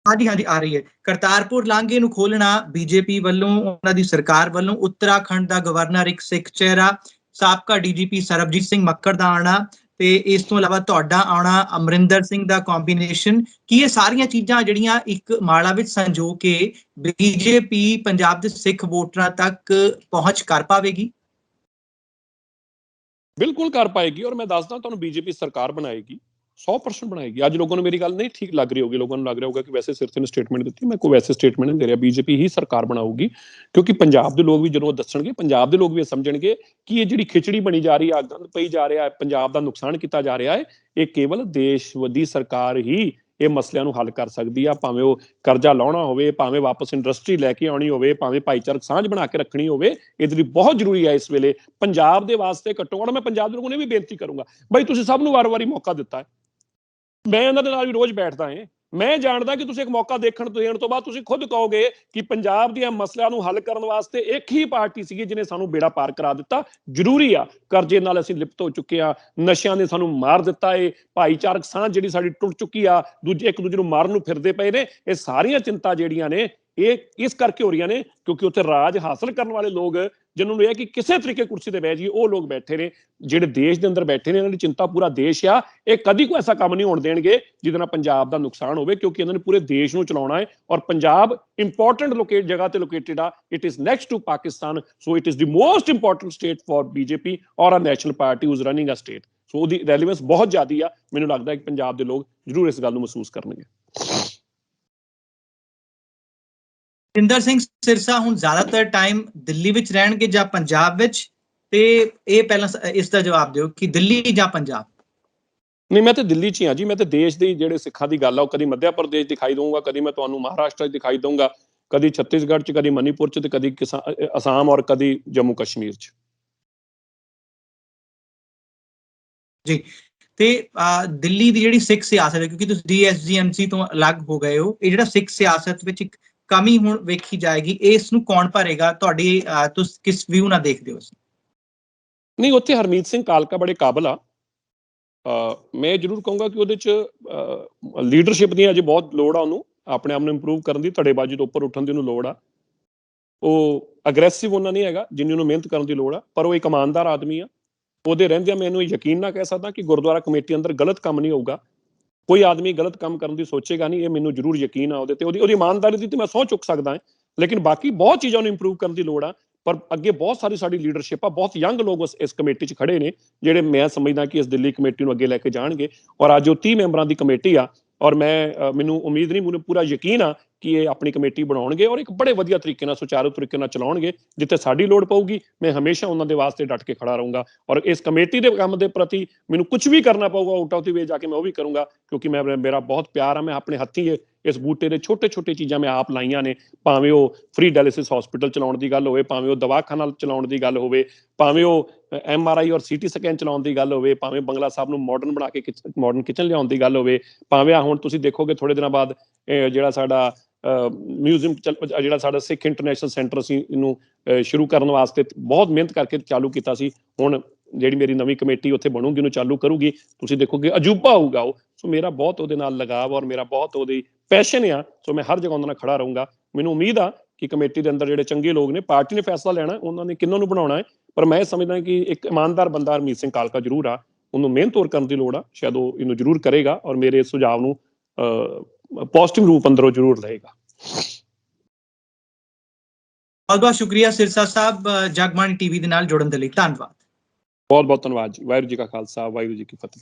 A: ਹਾਂਜੀ ਆ ਰਹੀ ਹੈ। ਕਰਤਾਰਪੁਰ ਲਾਂਘੇ ਨੂੰ ਖੋਲਣਾ ਬੀਜੇਪੀ ਵੱਲੋਂ, ਉਹਨਾਂ ਦੀ ਸਰਕਾਰ ਵੱਲੋਂ, ਉੱਤਰਾਖੰਡ ਦਾ ਗਵਰਨਰ ਇੱਕ ਸਿੱਖ ਚਿਹਰਾ, ਸਾਬਕਾ ਡੀਜੀਪੀ ਸਰਬਜੀਤ ਸਿੰਘ ਮੱਕੜ ਦਾ ਆਉਣਾ ਤੇ ਇਸ ਤੋਂ ਇਲਾਵਾ ਤੁਹਾਡਾ ਆਉਣਾ, ਅਮਰਿੰਦਰ ਸਿੰਘ ਦਾ ਕੰਬੀਨੇਸ਼ਨ, ਕੀ ਇਹ ਸਾਰੀਆਂ ਚੀਜ਼ਾਂ ਜਿਹੜੀਆਂ ਇੱਕ ਮਾਲਾ ਵਿੱਚ ਸੰਜੋ ਕੇ ਬੀਜੇਪੀ ਪੰਜਾਬ ਦੇ ਸਿੱਖ ਵੋਟਰਾਂ ਤੱਕ ਪਹੁੰਚ ਕਰ ਪਾਵੇਗੀ?
B: ਬਿਲਕੁਲ ਕਰ ਪਾਏਗੀ। ਔਰ ਮੈਂ ਦੱਸਦਾ ਤੁਹਾਨੂੰ, ਬੀਜੇਪੀ ਸਰਕਾਰ ਬਣਾਏਗੀ, 100% ਬਣਾਏਗੀ। ਅੱਜ ਲੋਕਾਂ ਨੂੰ ਮੇਰੀ ਗੱਲ ਨਹੀਂ ਠੀਕ ਲੱਗ ਰਹੀ ਹੋਗੀ, ਲੋਕਾਂ ਨੂੰ ਲੱਗ ਰਿਹਾ ਹੋਊਗਾ ਕਿ ਵੈਸੇ ਸਿਰਫ ਨੇ ਸਟੇਟਮੈਂਟ ਦਿੱਤੀ, ਮੈਂ ਕੋਈ ਵੈਸੇ ਸਟੇਟਮੈਂਟ ਨਹੀਂ ਦੇ ਰਿਹਾ। ਬੀਜੇਪੀ ਹੀ ਸਰਕਾਰ ਬਣਾਊਗੀ, ਕਿਉਂਕਿ ਪੰਜਾਬ ਦੇ ਲੋਕ ਵੀ ਜਦੋਂ ਦੱਸਣਗੇ, ਪੰਜਾਬ ਦੇ ਲੋਕ ਵੀ ਸਮਝਣਗੇ ਕਿ ਇਹ ਜਿਹੜੀ ਖਿਚੜੀ ਬਣੀ ਜਾ ਰਹੀ ਹੈ, ਗੰਦ ਪਈ ਜਾ ਰਿਹਾ ਹੈ, ਪੰਜਾਬ ਦਾ ਨੁਕਸਾਨ ਕੀਤਾ ਜਾ ਰਿਹਾ ਹੈ, ਇਹ ਕੇਵਲ ਦੇਸ਼ਵਾਦੀ ਸਰਕਾਰ ਹੀ ਇਹ ਮਸਲਿਆਂ ਨੂੰ ਹੱਲ ਕਰ ਸਕਦੀ ਆ। ਭਾਵੇਂ ਉਹ ਕਰਜ਼ਾ ਲਾਉਣਾ ਹੋਵੇ, ਭਾਵੇਂ ਵਾਪਸ ਇੰਡਸਟਰੀ ਲੈ ਕੇ ਆਉਣੀ ਹੋਵੇ, ਭਾਵੇਂ ਭਾਈਚਾਰਕ ਸਾਂਝ ਬਣਾ ਕੇ ਰੱਖਣੀ ਹੋਵੇ, ਇਹਦੇ ਲਈ ਬਹੁਤ ਜ਼ਰੂਰੀ ਹੈ ਇਸ ਵੇਲੇ ਪੰਜਾਬ ਦੇ ਵਾਸਤੇ। ਘੱਟੋ ਘੱਟ ਮੈਂ ਪੰਜਾਬ ਦੇ ਲੋਕਾਂ ਨੂੰ ਵੀ ਬੇਨਤੀ ਕਰੂੰਗਾ, ਬਈ ਤੁਸੀਂ ਸਭ ਨੂੰ ਵਾਰ-ਵਾਰੀ ਮੌਕਾ ਦਿੱਤਾ ਹੈ, ਮੈਂ ਇਹਨਾਂ ਦੇ ਨਾਲ ਵੀ ਰੋਜ਼ ਬੈਠਦਾ ਹਾਂ, ਮੈਂ ਜਾਣਦਾ ਕਿ ਤੁਸੀਂ ਇੱਕ ਮੌਕਾ ਦੇਣ ਤੋਂ ਬਾਅਦ ਤੁਸੀਂ ਖੁਦ ਕਹੋਗੇ ਕਿ ਪੰਜਾਬ ਦੀਆਂ ਮਸਲਿਆਂ ਨੂੰ ਹੱਲ ਕਰਨ ਵਾਸਤੇ ਇੱਕ ਹੀ ਪਾਰਟੀ ਸੀਗੀ ਜਿਹਨੇ ਸਾਨੂੰ ਬੇੜਾ ਪਾਰ ਕਰਾ ਦਿੱਤਾ। ਜ਼ਰੂਰੀ ਆ, ਕਰਜ਼ੇ ਨਾਲ ਅਸੀਂ ਲਿਪਤ ਹੋ ਚੁੱਕੇ ਆ, ਨਸ਼ਿਆਂ ਨੇ ਸਾਨੂੰ ਮਾਰ ਦਿੱਤਾ ਏ, ਭਾਈਚਾਰਕ ਸਾਂਝ ਜਿਹੜੀ ਸਾਡੀ ਟੁੱਟ ਚੁੱਕੀ ਆ, ਇੱਕ ਦੂਜੇ ਨੂੰ ਮਾਰਨ ਨੂੰ ਫਿਰਦੇ ਪਏ ਨੇ। ਇਹ ਸਾਰੀਆਂ ਚਿੰਤਾ ਜਿਹੜੀਆਂ ਨੇ ਇਹ ਇਸ ਕਰਕੇ ਹੋ ਰਹੀਆਂ ਨੇ ਕਿਉਂਕਿ ਉੱਥੇ ਰਾਜ ਹਾਸਲ ਕਰਨ ਵਾਲੇ ਲੋਕ, ਜਿਹਨਾਂ ਨੂੰ ਇਹ ਕਿ ਕਿਸੇ ਤਰੀਕੇ ਕੁਰਸੀ ਤੇ ਬਹਿ ਜਾਈਏ, ਉਹ ਲੋਕ ਬੈਠੇ ਨੇ, ਜਿਹੜੇ ਦੇਸ਼ ਦੇ ਅੰਦਰ ਬੈਠੇ ਨੇ। ਇਹਨਾਂ ਦੀ ਚਿੰਤਾ ਪੂਰਾ ਦੇਸ਼ ਆ, ਇਹ ਕਦੀ ਕੋਈ ਐਸਾ ਕੰਮ ਨਹੀਂ ਹੋਣ ਦੇਣਗੇ ਜਿਹਦੇ ਨਾਲ ਪੰਜਾਬ ਦਾ ਨੁਕਸਾਨ ਹੋਵੇ, ਕਿਉਂਕਿ ਇਹਨਾਂ ਨੇ ਪੂਰੇ ਦੇਸ਼ ਨੂੰ ਚਲਾਉਣਾ ਹੈ। ਔਰ ਪੰਜਾਬ ਇੰਪੋਰਟੈਂਟ ਜਗ੍ਹਾ ਤੇ ਲੋਕੇਟਡ ਆ, it is next to Pakistan, so it is the most important state for BJP ਔਰ a national party who is running a state. So ਉਹਦੀ ਰੈਲੇਵੈਂਸ ਬਹੁਤ ਜ਼ਿਆਦਾ ਆ। ਮੈਨੂੰ ਲੱਗਦਾ ਹੈ ਕਿ ਪੰਜਾਬ ਦੇ ਲੋਕ ਜ਼ਰੂਰ ਇਸ ਗੱਲ ਨੂੰ ਮਹਿਸੂਸ ਕਰਨਗੇ।
A: ਇੰਦਰ ਸਿੰਘ ਸਿਰਸਾ ਹੁਣ ਜ਼ਿਆਦਾਤਰ ਟਾਈਮ ਦਿੱਲੀ ਵਿੱਚ ਰਹਿਣਗੇ ਜਾਂ ਪੰਜਾਬ ਵਿੱਚ? ਤੇ ਇਹ ਪਹਿਲਾਂ ਇਸ ਦਾ ਜਵਾਬ ਦਿਓ ਕਿ ਦਿੱਲੀ ਜਾਂ ਪੰਜਾਬ?
B: ਨਹੀਂ, ਮੈਂ ਤਾਂ ਦਿੱਲੀ 'ਚ ਹੀ ਹਾਂ ਜੀ। ਮੈਂ ਤਾਂ ਦੇਸ਼ ਦੇ ਜਿਹੜੇ ਸਿੱਖਾਂ ਦੀ ਗੱਲ ਆ, ਉਹ ਕਦੀ ਮੱਧ ਪ੍ਰਦੇਸ਼ ਦਿਖਾਈ ਦਊਂਗਾ, ਕਦੀ ਮੈਂ ਤੁਹਾਨੂੰ ਮਹਾਰਾਸ਼ਟਰ 'ਚ ਦਿਖਾਈ ਦਊਂਗਾ, ਕਦੀ ਛੱਤੀਸਗੜ੍ਹ 'ਚ, ਕਦੀ ਮਨੀਪੁਰ 'ਚ, ਤੇ ਕਦੀ ਅਸਾਮ ਔਰ ਕਦੀ ਜੰਮੂ ਕਸ਼ਮੀਰ 'ਚ।
A: ਜੀ, ਤੇ ਦਿੱਲੀ ਦੀ ਜਿਹੜੀ ਸਿੱਖ ਸਿਆਸਤ ਹੈ, ਕਿਉਂਕਿ ਤੁਸੀਂ DSGMC ਤੋਂ ਅਲੱਗ ਹੋ ਗਏ ਹੋ, ਇਹ ਜਿਹੜਾ ਸਿੱਖ ਸਿਆਸਤ ਵਿੱਚ ਇੱਕ ਕਮੀ ਹੁਣ ਵੇਖੀ ਜਾਏਗੀ, ਇਸ ਨੂੰ ਕੌਣ ਭਰੇਗਾ? ਤੁਹਾਡੀ ਤੁਸੀਂ ਕਿਸ ਵਿਊ ਨਾਲ ਦੇਖਦੇ ਹੋ?
B: ਨਹੀਂ, ਉੱਥੇ ਹਰਮੀਤ ਸਿੰਘ ਕਾਲਕਾ ਬੜੇ ਕਾਬਲ ਆ। ਮੈਂ ਜ਼ਰੂਰ ਕਹੂੰਗਾ ਕਿ ਉਹਦੇ 'ਚ ਲੀਡਰਸ਼ਿਪ ਦੀ ਅਜੇ ਬਹੁਤ ਲੋੜ ਆ, ਉਹਨੂੰ ਆਪਣੇ ਆਪ ਨੂੰ ਇੰਪਰੂਵ ਕਰਨ ਦੀ, ਧੜੇਬਾਜ਼ੀ ਤੋਂ ਉੱਪਰ ਉੱਠਣ ਦੀ ਉਹਨੂੰ ਲੋੜ ਆ। ਉਹ ਅਗਰੈਸਿਵ ਉਹਨਾਂ ਨਹੀਂ ਹੈਗਾ ਜਿੰਨੀ ਉਹਨੂੰ ਮਿਹਨਤ ਕਰਨ ਦੀ ਲੋੜ ਆ, ਪਰ ਉਹ ਇੱਕ ਇਮਾਨਦਾਰ ਆਦਮੀ ਆ। ਉਹਦੇ ਰਹਿੰਦਿਆਂ ਮੈਨੂੰ ਯਕੀਨ ਨਾ ਕਹਿ ਸਕਦਾ ਕਿ ਗੁਰਦੁਆਰਾ ਕਮੇਟੀ ਅੰਦਰ ਗਲਤ ਕੰਮ ਨਹੀਂ ਹੋਊਗਾ। ਕੋਈ ਆਦਮੀ ਗਲਤ ਕੰਮ ਕਰਨ ਦੀ ਸੋਚੇਗਾ ਨਹੀਂ, ਇਹ ਮੈਨੂੰ ਜ਼ਰੂਰ ਯਕੀਨ ਆ ਉਹਦੇ ਤੇ। ਉਹਦੀ ਇਮਾਨਦਾਰੀ ਦੀ ਤੇ ਮੈਂ ਸਹੁੰ ਚੁੱਕ ਸਕਦਾ। ਲੇਕਿਨ ਬਾਕੀ ਬਹੁਤ ਚੀਜ਼ਾਂ ਨੂੰ ਇੰਪਰੂਵ ਕਰਨ ਦੀ ਲੋੜ ਆ। ਪਰ ਅੱਗੇ ਬਹੁਤ ਸਾਡੀ ਲੀਡਰਸ਼ਿਪ ਆ, ਬਹੁਤ ਯੰਗ ਲੋਕ ਇਸ ਕਮੇਟੀ 'ਚ ਖੜੇ ਨੇ, ਜਿਹੜੇ ਮੈਂ ਸਮਝਦਾ ਕਿ ਇਸ ਦਿੱਲੀ ਕਮੇਟੀ ਨੂੰ ਅੱਗੇ ਲੈ ਕੇ ਜਾਣਗੇ। ਔਰ ਅੱਜ ਉਹ 30 ਮੈਂਬਰਾਂ ਦੀ ਕਮੇਟੀ ਆ, ਔਰ ਮੈਨੂੰ ਉਮੀਦ ਨਹੀਂ, ਮੈਨੂੰ ਪੂਰਾ ਯਕੀਨ ਆ ਕਿ ਇਹ ਆਪਣੀ ਕਮੇਟੀ ਬਣਾਉਣਗੇ ਔਰ ਇੱਕ ਬੜੇ ਵਧੀਆ ਤਰੀਕੇ ਨਾਲ, ਸੁਚਾਰੂ ਤਰੀਕੇ ਨਾਲ ਚਲਾਉਣਗੇ। ਜਿੱਥੇ ਸਾਡੀ ਲੋੜ ਪਊਗੀ, ਮੈਂ ਹਮੇਸ਼ਾ ਉਹਨਾਂ ਦੇ ਵਾਸਤੇ ਡਟ ਕੇ ਖੜਾ ਰਹੂੰਗਾ। ਔਰ ਇਸ ਕਮੇਟੀ ਦੇ ਕੰਮ ਦੇ ਪ੍ਰਤੀ ਮੈਨੂੰ ਕੁਝ ਵੀ ਕਰਨਾ ਪਊਗਾ ਆਊਟ ਆਫ ਦੀ ਵੇ ਜਾ ਕੇ, ਮੈਂ ਉਹ ਵੀ ਕਰੂੰਗਾ, ਕਿਉਂਕਿ ਮੇਰਾ ਬਹੁਤ ਪਿਆਰ ਆ। ਮੈਂ ਆਪਣੇ ਹੱਥੀਂ ਇਸ ਬੂਟੇ ਦੇ ਛੋਟੇ ਚੀਜ਼ਾਂ ਮੈਂ ਆਪ ਲਾਈਆਂ ਨੇ, ਭਾਵੇਂ ਉਹ ਫ੍ਰੀ ਡਾਇਲਿਸਿਸ ਹਸਪੀਟਲ ਚਲਾਉਣ ਦੀ ਗੱਲ ਹੋਵੇ, ਭਾਵੇਂ ਉਹ ਦਵਾਖਾਨਾ ਚਲਾਉਣ ਦੀ ਗੱਲ ਹੋਵੇ, ਭਾਵੇਂ ਉਹ MRI ਔਰ CT ਸਕੈਨ ਚਲਾਉਣ ਦੀ ਗੱਲ ਹੋਵੇ, ਭਾਵੇਂ ਬੰਗਲਾ ਸਾਹਿਬ ਨੂੰ ਮਾਡਰਨ ਬਣਾ ਕੇ ਮਾਡਰਨ ਕਿਚਨ ਲਿਆਉਣ ਦੀ ਗੱਲ ਹੋਵੇ, ਭਾਵੇਂ ਹੁਣ ਤੁਸੀਂ ਦੇਖੋਗੇ ਥੋੜੇ ਦਿਨਾਂ ਬਾਅਦ ਜਿਹੜਾ ਸਾਡਾ ਮਿਊਜ਼ੀਅਮ, ਜਿਹੜਾ ਸਾਡਾ ਸਿੱਖ ਇੰਟਰਨੈਸ਼ਨਲ ਸੈਂਟਰ, ਅਸੀਂ ਇਹਨੂੰ ਸ਼ੁਰੂ ਕਰਨ ਵਾਸਤੇ ਬਹੁਤ ਮਿਹਨਤ ਕਰਕੇ ਚਾਲੂ ਕੀਤਾ ਸੀ। ਹੁਣ ਜਿਹੜੀ ਮੇਰੀ ਨਵੀਂ ਕਮੇਟੀ ਉੱਥੇ ਬਣੂਗੀ ਉਹਨੂੰ ਚਾਲੂ ਕਰੂਗੀ, ਤੁਸੀਂ ਦੇਖੋਗੇ ਅਜੂਬਾ ਹੋਊਗਾ ਉਹ। ਸੋ ਮੇਰਾ ਬਹੁਤ ਉਹਦੇ ਨਾਲ ਲਗਾਵ ਔਰ ਮੇਰਾ ਬਹੁਤ ਉਹਦੀ ਪੈਸ਼ਨ ਆ। ਸੋ ਮੈਂ ਹਰ ਜਗ੍ਹਾ ਉਹਨਾਂ ਨਾਲ ਖੜਾ ਰਹੂੰਗਾ। ਮੈਨੂੰ ਉਮੀਦ ਆ ਕਿ ਕਮੇਟੀ ਦੇ ਅੰਦਰ ਜਿਹੜੇ ਚੰਗੇ ਲੋਕ ਨੇ, ਪਾਰਟੀ ਨੇ ਫੈਸਲਾ ਲੈਣਾ ਉਹਨਾਂ ਨੇ ਕਿਹਨਾਂ ਨੂੰ ਬਣਾਉਣਾ ਹੈ, ਪਰ ਮੈਂ ਇਹ ਸਮਝਦਾ ਕਿ ਇੱਕ ਇਮਾਨਦਾਰ ਬੰਦਾ ਹਰਮੀਤ ਸਿੰਘ ਕਾਲਕਾ ਜ਼ਰੂਰ ਆ, ਉਹਨੂੰ ਮਿਹਨਤ ਹੋਰ ਕਰਨ ਦੀ ਲੋੜ ਆ, ਸ਼ਾਇਦ ਉਹ ਇਹਨੂੰ ਜ਼ਰੂਰ ਕਰੇਗਾ ਔਰ ਮੇਰੇ ਇਸ ਸੁਝਾਅ ਨੂੰ ਪੋਜ਼ਿਟਿਵ ਰੂਪ ਅੰਦਰੋਂ ਜ਼ਰੂਰ ਲਏਗਾ।
A: ਬਹੁਤ ਬਹੁਤ ਸ਼ੁਕਰੀਆ ਸਿਰਸਾ ਸਾਹਿਬ, ਜਗਬਾਣੀ ਟੀਵੀ ਦੇ ਨਾਲ ਜੁੜਨ ਦੇ ਲਈ ਧੰਨਵਾਦ।
B: ਬਹੁਤ ਬਹੁਤ ਧੰਨਵਾਦ ਜੀ। ਵਾਹਿਗੁਰੂ ਜੀ ਕਾ ਖਾਲਸਾ, ਵਾਹਿਗੁਰੂ ਜੀ ਕੀ ਫਤਿਹ।